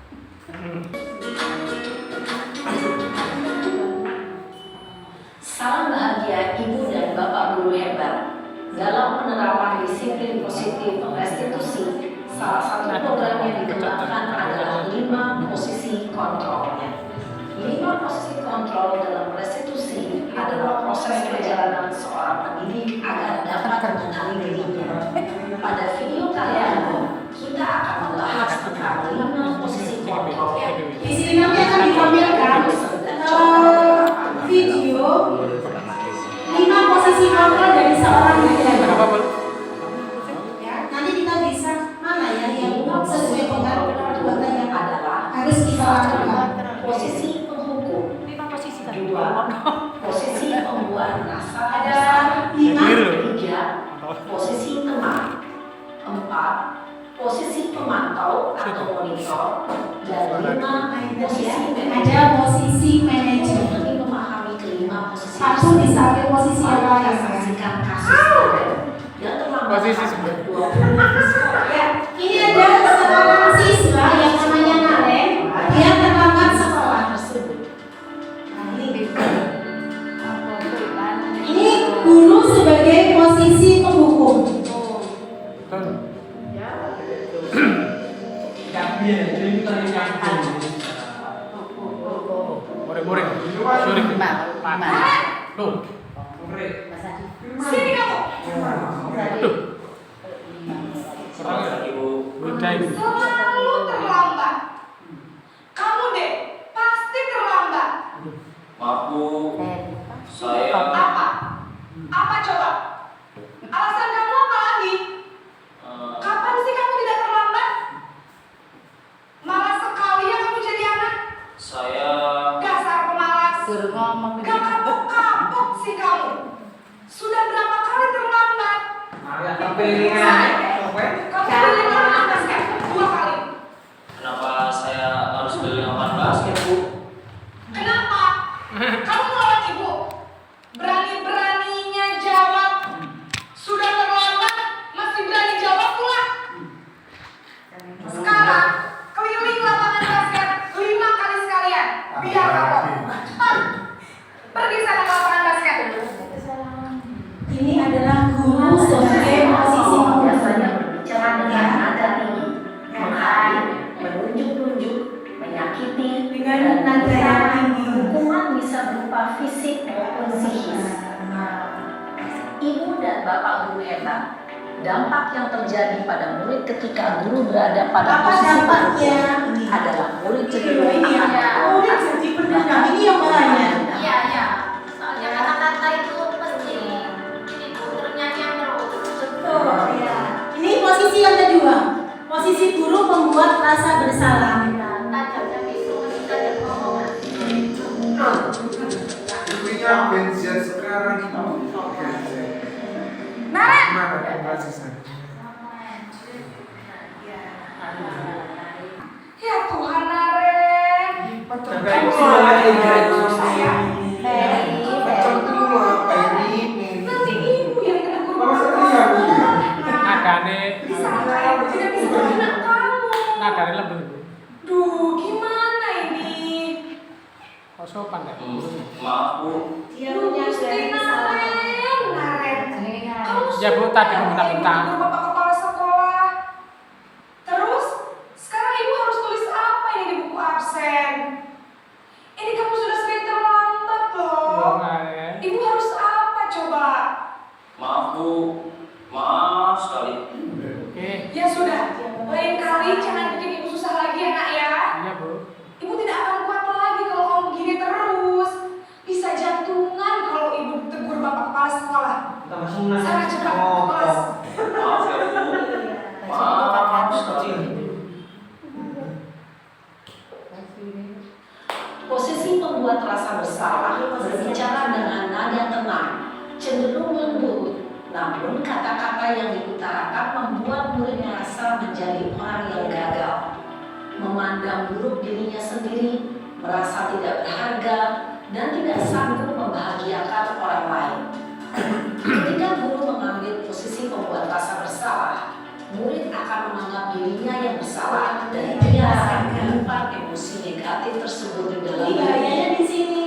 Salam bahagia Ibu dan Bapak Guru hebat. Dalam penerapan disiplin positif restitusi, salah satu program yang dikembangkan adalah 5 posisi kontrolnya. 5 posisi kontrol dalam restitusi adalah proses perjalanan seorang pendidik agar dapat mengenali dirinya. Pada video kali ini, kita akan membahas tentang 5 posisi kontrol. Di sini nanti akan ditampilkan video 5 posisi kontrol dari seorang guru. Ya, nanti kita bisa mana ya yang sesuai dengan perbuatan yang harus kita lakukan. Posisi penghukum. 2. Posisi pembuat naskah. Ada 5. 3. Posisi teman. 4. Posisi pemantau atau monitor. Dan 5. Posisi Ada posisi manajer. Untuk memahami kelima posisi Satu di samping posisi yang lain. saksikan kasus dan terlambat Posisi sampai 20 Ya, ini ada seorang siswa yang namanya Naren. Dia terlambat sekolah. Nah, ini guru sebagai posisi penghukum. Murid-murid. Sorry. Tuh. Sini kamu. Tuh. Udah ibu. Selalu terlambat. Kamu deh pasti terlambat. Maaf Bu, saya Apa? Apa coba? Alasan kamu apa lagi? Kapan sih kamu tidak terlambat? Malas sekali ya kamu jadi anak. saya Dasar pemalas. Suruh ngomong Gak kapok-kapok sih kamu. Sudah berapa kali terlambat? Kamu beli lapangan basket 2 kali. kenapa saya harus beli lapangan basket Bu? Kenapa? Kamu melawan ibu. Berani-beraninya jawab. Sudah terlambat, masih berani jawab pula. hebat. Dampak yang terjadi pada murid ketika guru berada pada Apa posisi dampaknya? pendukung adalah murid cenderung Ini akan ya, berontak. jadi pendengar ini yang banyak. Iya, iya. Soalnya kata-kata itu pasti ini ternyanyi terus. Betul, ya. Ini posisi yang kedua. Posisi guru membuat rasa bersalah. Tajamnya pisau masih tajam omongan. Intinya bensin sekarang itu. Mana kasih saya? Ya Tuhan, Naren. Nanti ibu yang kena kurban. Nadane Bisa saya tidak bisa berkenan kamu. nadane lembut. Duh, gimana ini? Kok sopan kan? Maaf Bu, Dia Duh, menyadari Gusti kesalahan. Naren. Kamu Ya, Bu, tadi sudah mentang-mentang. ya, Ibu Bapak Kepala Sekolah. Terus, sekarang Ibu harus tulis apa ini di buku absen? Ini kamu sudah sering terlambat loh. Ibu harus apa coba? maaf Bu, maaf sekali. Oke. Ya sudah, lain kali jangan bikin Ibu susah lagi ya nak ya. Iya, Bu. Ibu tidak akan kuat lagi kalau kamu begini terus. Bisa jantungan kalau Ibu tegur Bapak Kepala Sekolah. Sana cepat ke kelas. Maaf ya Bu, maaf sekali. Posisi pembuat rasa bersalah berbicara dengan nada tenang, cenderung lembut. Namun kata-kata yang diutarakan membuat murid merasa menjadi orang yang gagal, memandang buruk dirinya sendiri, merasa tidak berharga, dan tidak sanggup membahagiakan orang lain. Ketika guru mengambil posisi pembuat rasa bersalah, murid akan menganggap dirinya yang bersalah dan dia akan menyimpan emosi negatif tersebut di dalam Ini bahayanya dirinya. di sini.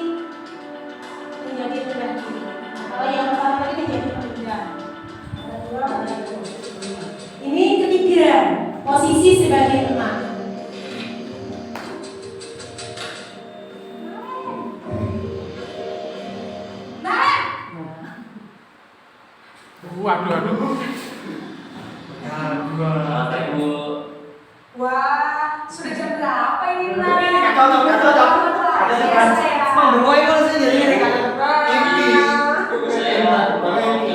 Menjadi pendaki. Kalau yang pertama ini jadi pendendam. Ada dua, ada dua. Ini ketiga, posisi sebagai teman. Nah, Waduh. Maaf ya Bu. wah, sudah jam berapa ini nak?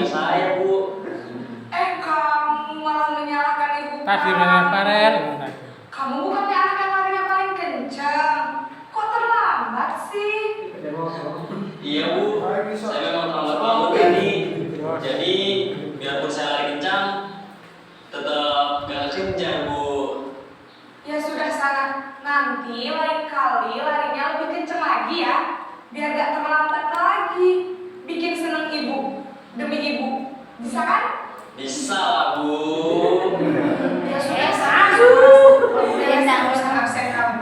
Saya Bu. Kamu malah menyalahkan ibu Tadi kamu. mana Farel? Kamu bukannya anak yang larinya paling kencang. Kok terlambat sih? Iya Bu, saya memang terlambat banget tadi. Jadi biarpun saya lari kencang, tetap gak kencang Bu. Ya sudah sana. Nanti lain kali larinya lebih kencang lagi ya. Biar gak terlambat lagi. Bikin seneng ibu. Demi ibu. Bisa kan? Bisa lah Bu. Ya sudah sana. Biar urusan absen kamu.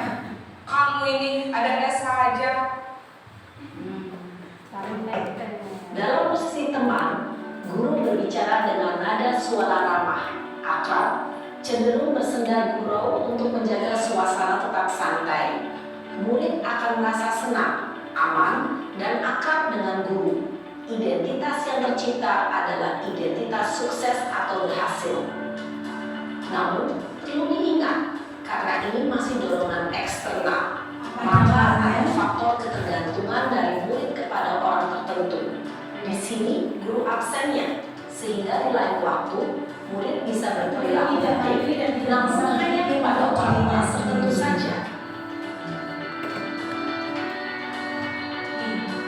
Kamu ini ada saja. Dalam posisi teman, guru berbicara dengan nada suara ramah, akrab, cenderung bersenda gurau untuk menjaga suasana tetap santai. Murid akan merasa senang, aman, dan akrab dengan guru. Identitas yang tercipta adalah identitas sukses atau berhasil. Namun, perlu diingat, karena ini masih dorongan eksternal, maka ada faktor ketergantungan dari murid kepada orang tertentu. Di sini, guru absennya, sehingga di lain waktu, murid bisa berperilaku baik, namun hanya kepada orang-orang tertentu saja.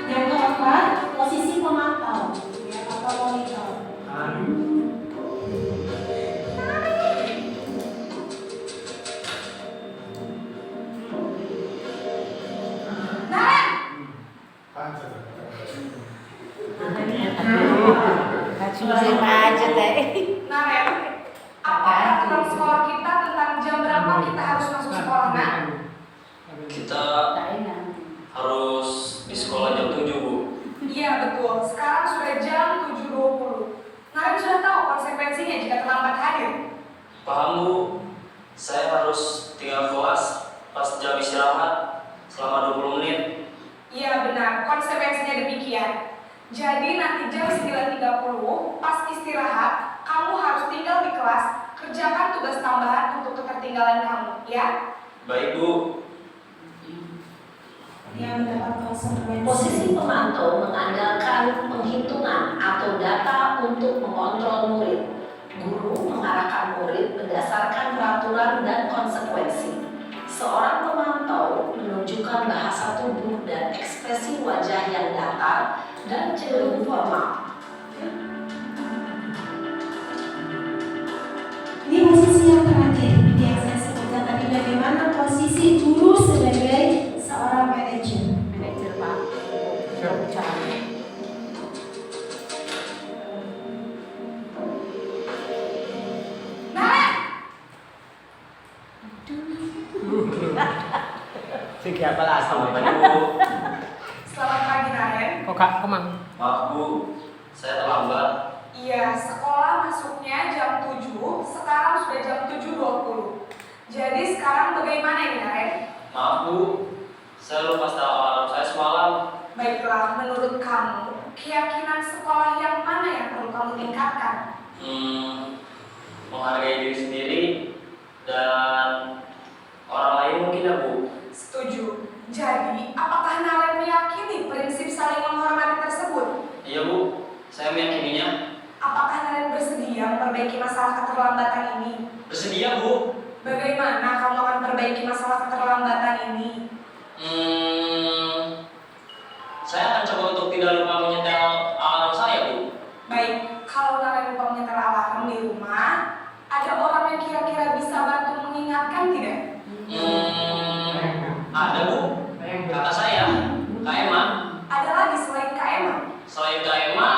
Yang keempat, posisi pemantau ya, atau monitor. Nah, Naren, apa peraturan sekolah kita tentang jam berapa kita harus masuk sekolah, Nak? Kita harus di sekolah jam 7 Bu. Iya betul, sekarang sudah jam 7.20. Naren sudah tahu konsekuensinya jika terlambat hadir. Paham Bu, saya harus tinggal kelas pas jam istirahat selama 20 menit. Iya benar, konsekuensinya demikian. Jadi nanti jam 9.30 pas istirahat, ketinggalan kamu, ya? Baik, Bu. Yang mendapat konsekuensi. Posisi pemantau mengandalkan penghitungan atau data untuk mengontrol murid. Guru mengarahkan murid berdasarkan peraturan dan konsekuensi. Seorang pemantau menunjukkan bahasa tubuh dan ekspresi wajah yang datar dan cenderung formal. Ini posisi yang terakhir yang saya sebutkan tadi, bagaimana posisi guru sebagai seorang manajer. Manajer Pak. Siapa lah? Assalamualaikum, Bu. Selamat pagi, Naren. Kok Kak Kemang? Maaf, Bu. Saya terlambat. Iya, sekolah masuknya jam 7, sekarang sudah jam 7.20. Jadi sekarang bagaimana ini, Naren? Maaf, Bu. Saya lupa setel alarm saya semalam. Baiklah, menurut kamu, keyakinan sekolah yang mana yang perlu kamu tingkatkan? Menghargai diri sendiri dan orang lain mungkin ya, Bu. Setuju. Jadi, apakah Naren meyakini prinsip saling menghormati tersebut? Iya, Bu. Saya meyakininya. Apakah Naren bersedia memperbaiki masalah keterlambatan ini? Bersedia, Bu. Bagaimana kamu akan perbaiki masalah keterlambatan ini? Saya akan coba untuk tidak lupa menyetel alarm saya, Bu. Baik, kalau Naren lupa menyetel alarm di rumah, ada orang yang kira-kira bisa bantu mengingatkan tidak? Ada, Bu. Kakak saya, Kak Emma. Ada lagi selain Kak Emma? Selain Kak Emma,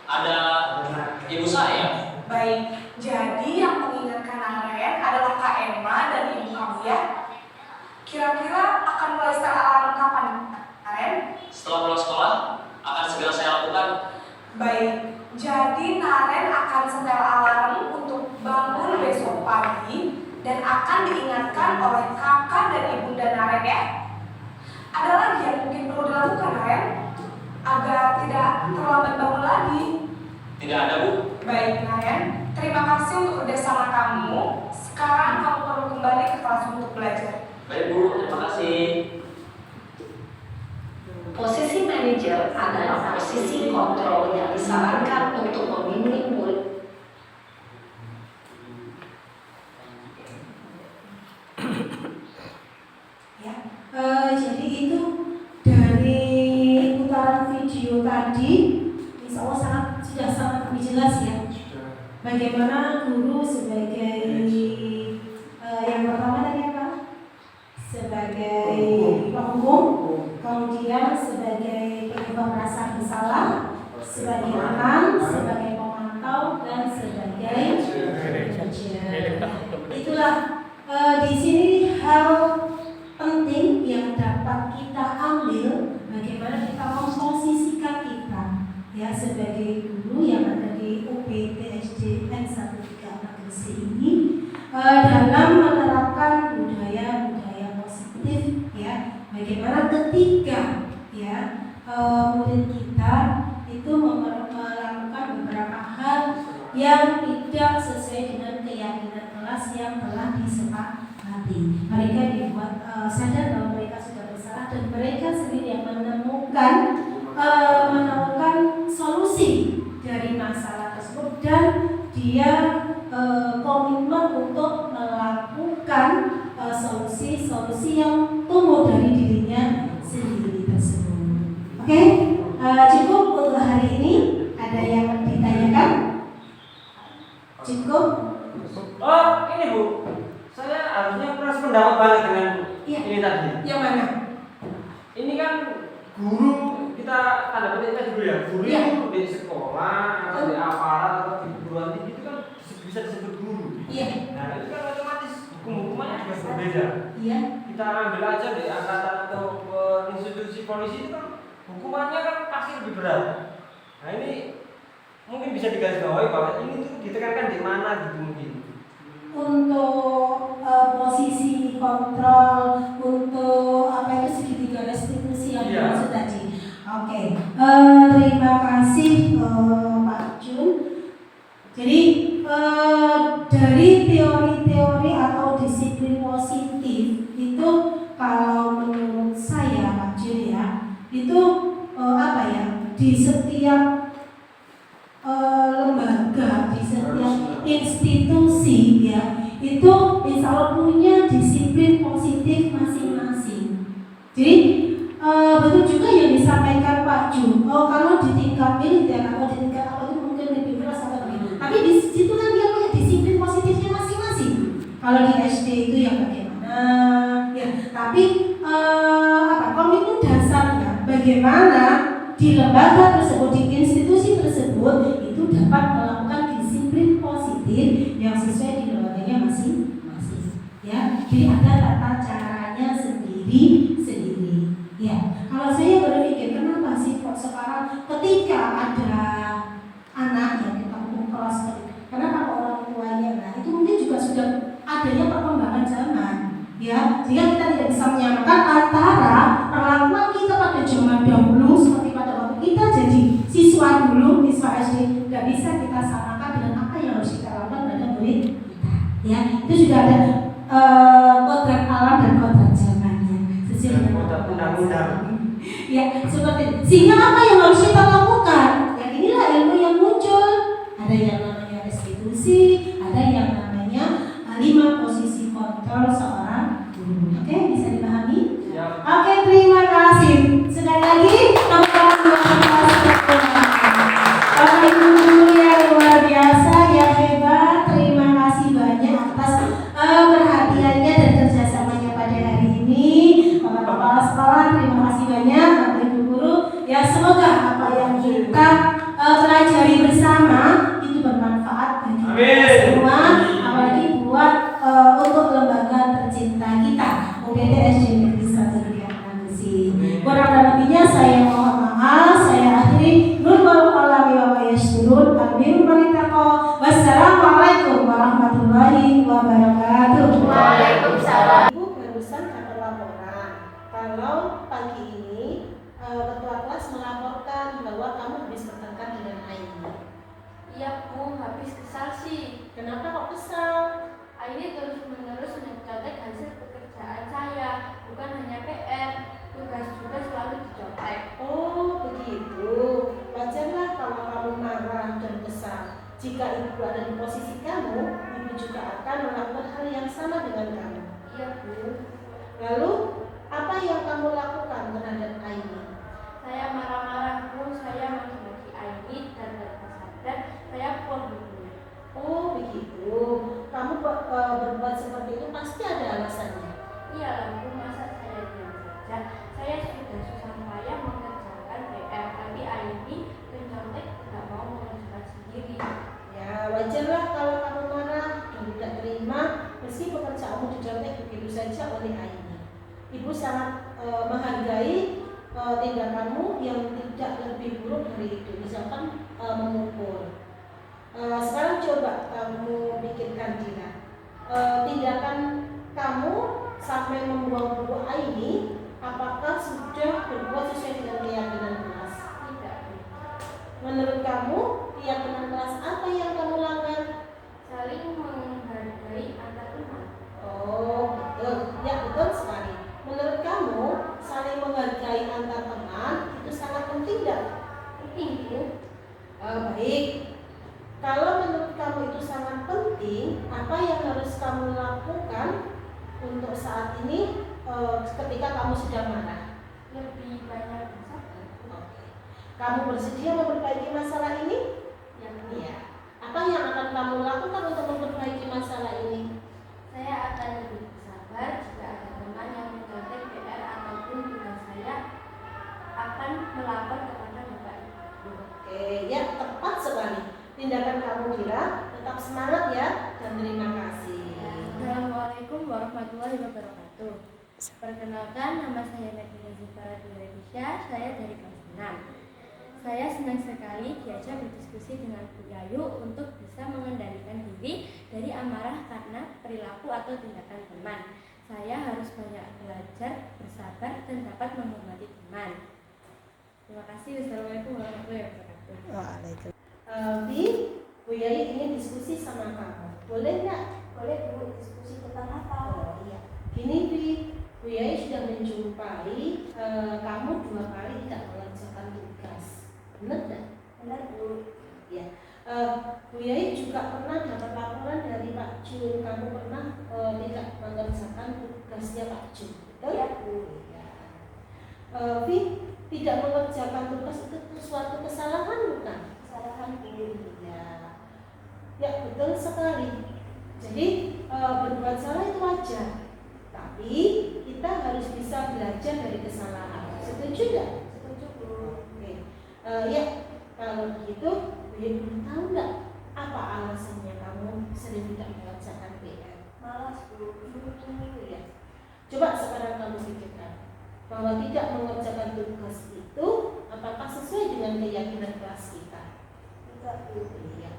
ada ibu saya. Baik, jadi yang mengingatkan Naren adalah Kak Emma dan ibu kamu ya? Kira-kira akan mulai setel alarm kapan, Naren? Setelah pulang sekolah, akan segera saya lakukan. Baik, jadi Naren akan setel alarm untuk bangun besok pagi dan akan diingatkan oleh kakak dan ibunda Naren ya. Ada lagi yang mungkin perlu dilakukan, Naren, agar tidak terlambat bangun lagi? Tidak ada, Bu. Baik, Naren, terima kasih untuk kerjasama kamu. Sekarang kamu perlu kembali ke kelas untuk belajar. Baik, Bu. Terima kasih. Posisi manajer adalah posisi kontrol yang disarankan untuk membimbing murid. Ya, jadi itu dari putaran video tadi, insya Allah sudah sangat lebih jelas ya. Bagaimana guru sebagai yang pertama tadi apa? Sebagai penghukum, kemudian sebagai penyebab rasa bersalah, sebagai aman, sebagai pemantau, dan sebagai manajer. Itulah di sini hal penting yang dapat kita ambil, bagaimana kita memposisikan kita ya sebagai guru yang ada di UPT SDN 13 Gresik ini dalam menerapkan budaya-budaya positif ya. Bagaimana ketika ya murid kita itu melakukan beberapa hal yang tidak sesuai dengan keyakinan kelas yang telah disepakati. Mereka dibuat sadar bahwa mereka sudah bersalah dan mereka sendiri yang menemukan solusi dari masalah tersebut dan dia komitmen untuk melakukan solusi-solusi yang tumbuh dari dirinya sendiri tersebut. Oke, cukup untuk hari ini. Ada yang ditanyakan? Cukup? Oh, ini, Bu. Saya harusnya pernah sependapat banget dengan ini tadi. Yang mana? Ini kan guru, kita tanda petiknya dulu ya. Guru Iya. itu di sekolah atau di aparat atau di perguruan tinggi itu kan bisa disebut guru. Iya. Nah, itu kan otomatis hukumannya juga berbeda. Iya. Kita ambil aja di angkatan atau institusi polisi itu kan hukumannya kan pasti lebih berat. Nah, ini mungkin bisa digarisbawahi bahwa ini tuh ditekankan di mana gitu mungkin. Untuk posisi kontrol, untuk apa itu segitiga restitusi yang dimaksud tadi. Oke, terima kasih Pak Jun. Jadi dari teori-teori atau disiplin positif itu kalau menurut saya Pak Jil ya itu di setiap lembaga, di setiap institusi ya itu insya Allah punya disiplin positif masing-masing. Jadi betul juga yang disampaikan Pak Ju. Kalau di tingkat militer atau di tingkat apa itu mungkin lebih keras atau begitu. Tapi di situ kan dia punya disiplin positifnya masing-masing. Kalau di SD itu yang bagaimana? Ya, tapi komitmen dasarnya bagaimana di lembaga tersebut, di institusi tersebut itu dapat melakukan disiplin positif yang sesuai di lembaganya masing-masing. Ya, jadi ada tata caranya sendiri. Ya, kalau saya berpikir kenapa sih kok sekarang ketika ada anak yang kita hukum kelas, kenapa orang tuanya, nah itu mungkin juga sudah adanya perkembangan zaman, ya, sehingga kita tidak bisa menyamakan antara perlakuan kita pada zaman dahulu seperti pada waktu kita jadi siswa dulu, siswa SD, nggak bisa kita samakan dengan apa yang harus kita lakukan pada murid kita, ya, itu sudah ada kodrat alam dan kodrat zamannya sesuai dengan undang-undang. Ya, seperti itu. Sehingga apa yang harus kita lakukan? Ya inilah ilmu yang muncul. Ada yang namanya restitusi, ada yang namanya 5 posisi kontrol seorang guru. Oke, bisa dipahami? Ya. Oke, terima kasih. Sekali lagi, Bapak Ibu guru yang luar biasa, yang hebat. Terima kasih banyak atas perhatiannya dan kerjasamanya pada hari ini. Kepala sekolah, terima kasih banyak. Bapak Ibu guru, ya semoga apa yang kita pelajari bersama itu bermanfaat bagi kita semua, apalagi buat untuk lembaga tercinta kita, UPT SD Negeri 1 Krianan Besi. Kurang dan lebihnya saya mohon maaf. Saya akhiri. Wassalamualaikum warahmatullahi wabarakatuh. Waalaikumsalam. Ibu barusan dapat laporan kalau pagi ini ketua kelas melaporkan bahwa kamu habis bertengkar dengan Aini. Iya Bu, habis kesal sih. Kenapa kok kesal? Aini terus-menerus mencontek hasil pekerjaan saya, bukan hanya PR, tugas juga selalu dicontek. Oh begitu. Wajarlah kalau kamu marah dan kesal. Jika ibu ada di posisi kamu, ibu juga akan melakukan hal yang sama dengan kamu. Iya Bu. Lalu apa yang kamu lakukan terhadap Aini? Saya marah-marah Bu, saya maki-maki Aini dan tanpa sadar saya pukul Bu. Oh begitu. Kamu berbuat seperti itu pasti ada alasannya. Iya lah Bu, masa saya diam saja? Saya sudah susah payah mengerjakan PR, tapi Aini mencontek tidak mau mengerjakan sendiri. Ya wajarlah kalau kamu marah dan tidak terima meski pekerjaanmu dicontek begitu saja oleh Aini. Ibu sangat menghargai tindakanmu yang tidak lebih buruk dari itu, misalkan memukul. Sekarang coba kamu pikirkan Dina, tindakan kamu sampai membuang buku Aini, apakah sudah berbuat sesuai dengan keyakinan kelas? Tidak. Menurut kamu keyakinan kelas apa yang kamu langgar? Saling menghargai antar teman. Oh betul, ya betul sekali. Menurut kamu saling menghargai antar teman itu sangat penting tidak? Penting Bu. Baik. Kalau menurut kamu itu sangat penting, apa yang harus kamu lakukan untuk saat ini ketika kamu sedang marah? Lebih banyak bersabar. Oke. Kamu bersedia memperbaiki masalah ini? Ya Bu. Iya. Apa yang akan kamu lakukan untuk memperbaiki masalah ini? Saya akan lebih bersabar jika ada teman yang mencontek PR ataupun tugas saya akan melapor kepada Bapak Ibu. Oke, ya tepat sekali. Tindakan kamu Dira, tetap semangat ya dan terima kasih. Assalamualaikum warahmatullahi wabarakatuh. Perkenalkan, nama saya Nadine Zifara Diradisya, saya dari kelas 6. Saya senang sekali diajak berdiskusi dengan Bu Yayu untuk bisa mengendalikan diri dari amarah karena perilaku atau tindakan teman. Saya harus banyak belajar, bersabar, dan dapat menghormati teman. Terima kasih. Wassalamualaikum warahmatullahi wabarakatuh. Waalaikumsalam. Bu Yayu ingin diskusi sama kamu. Boleh nggak? Boleh Bu, diskusi tentang apa? Oh iya. Gini Bi, Bu Yai sudah menjumpai kamu 2 kali tidak mengerjakan tugas. Benar nggak? Benar Bu. Ya. Bu Yai juga pernah dapat laporan dari Pak Jun. Kamu pernah tidak mengerjakan tugasnya Pak Jun. Betul? Iya Bu. Ya. Vi, tidak mengerjakan tugas itu suatu kesalahan bukan? Kesalahan Bu. Ya, betul sekali. Jadi berbuat salah itu wajar, tapi kita harus bisa belajar dari kesalahan. Setuju nggak? Setuju Bu. Oke. Ya, kalau begitu, belum tahu nggak apa alasannya kamu sering tidak mengerjakan PR? Malas Bu. Ya. Coba sekarang kamu pikirkan bahwa tidak mengerjakan tugas itu apakah sesuai dengan keyakinan kelas kita? Tidak Bu. Iya.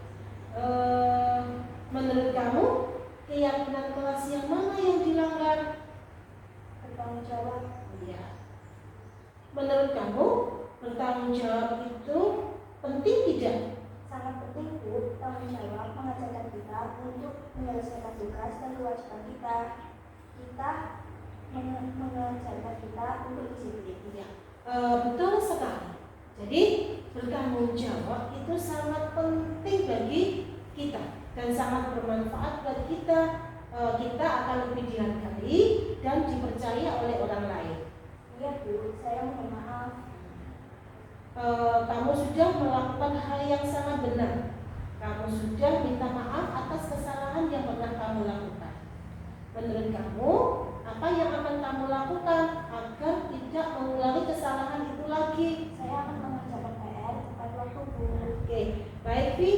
Menurut kamu keyakinan kelas yang mana yang dilanggar? Bertanggung jawab. Iya. Menurut kamu bertanggung jawab itu penting tidak? Sangat penting Bu, tanggung jawab mengajarkan kita untuk menyelesaikan tugas dan kewajiban kita. Kita mengajarkan kita untuk disiplin. Iya. Betul sekali. Jadi bertanggung jawab itu sangat penting bagi kita dan sangat bermanfaat buat kita. Kita akan lebih dihargai dan dipercaya oleh orang lain. Iya Bu, saya mohon maaf. Kamu sudah melakukan hal yang sangat benar. Kamu sudah minta maaf atas kesalahan yang pernah kamu lakukan. Menurut kamu, apa yang akan kamu lakukan agar tidak mengulangi kesalahan itu lagi? Saya akan mengerjakan PR tepat waktu Bu. Oke, baik Vi,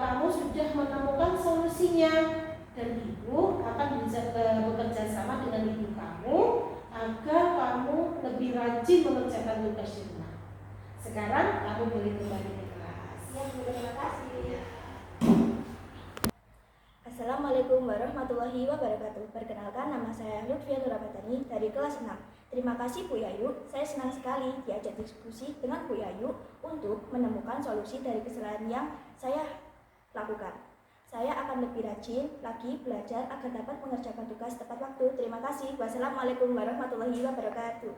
kamu sudah menemukan solusinya dan ibu akan bekerja sama dengan ibu kamu agar kamu lebih rajin mengerjakan tugas di rumah. Sekarang kamu boleh kembali ke kelas. Ya Bu, terima kasih. Ya. Assalamualaikum warahmatullahi wabarakatuh. Perkenalkan, nama saya Lutfia Nurabatani dari kelas 6. Terima kasih Bu Yayu, saya senang sekali diajak diskusi dengan Bu Yayu untuk menemukan solusi dari kesalahan yang saya lakukan. Saya akan lebih rajin lagi belajar agar dapat mengerjakan tugas tepat waktu. Terima kasih. Wassalamualaikum warahmatullahi wabarakatuh.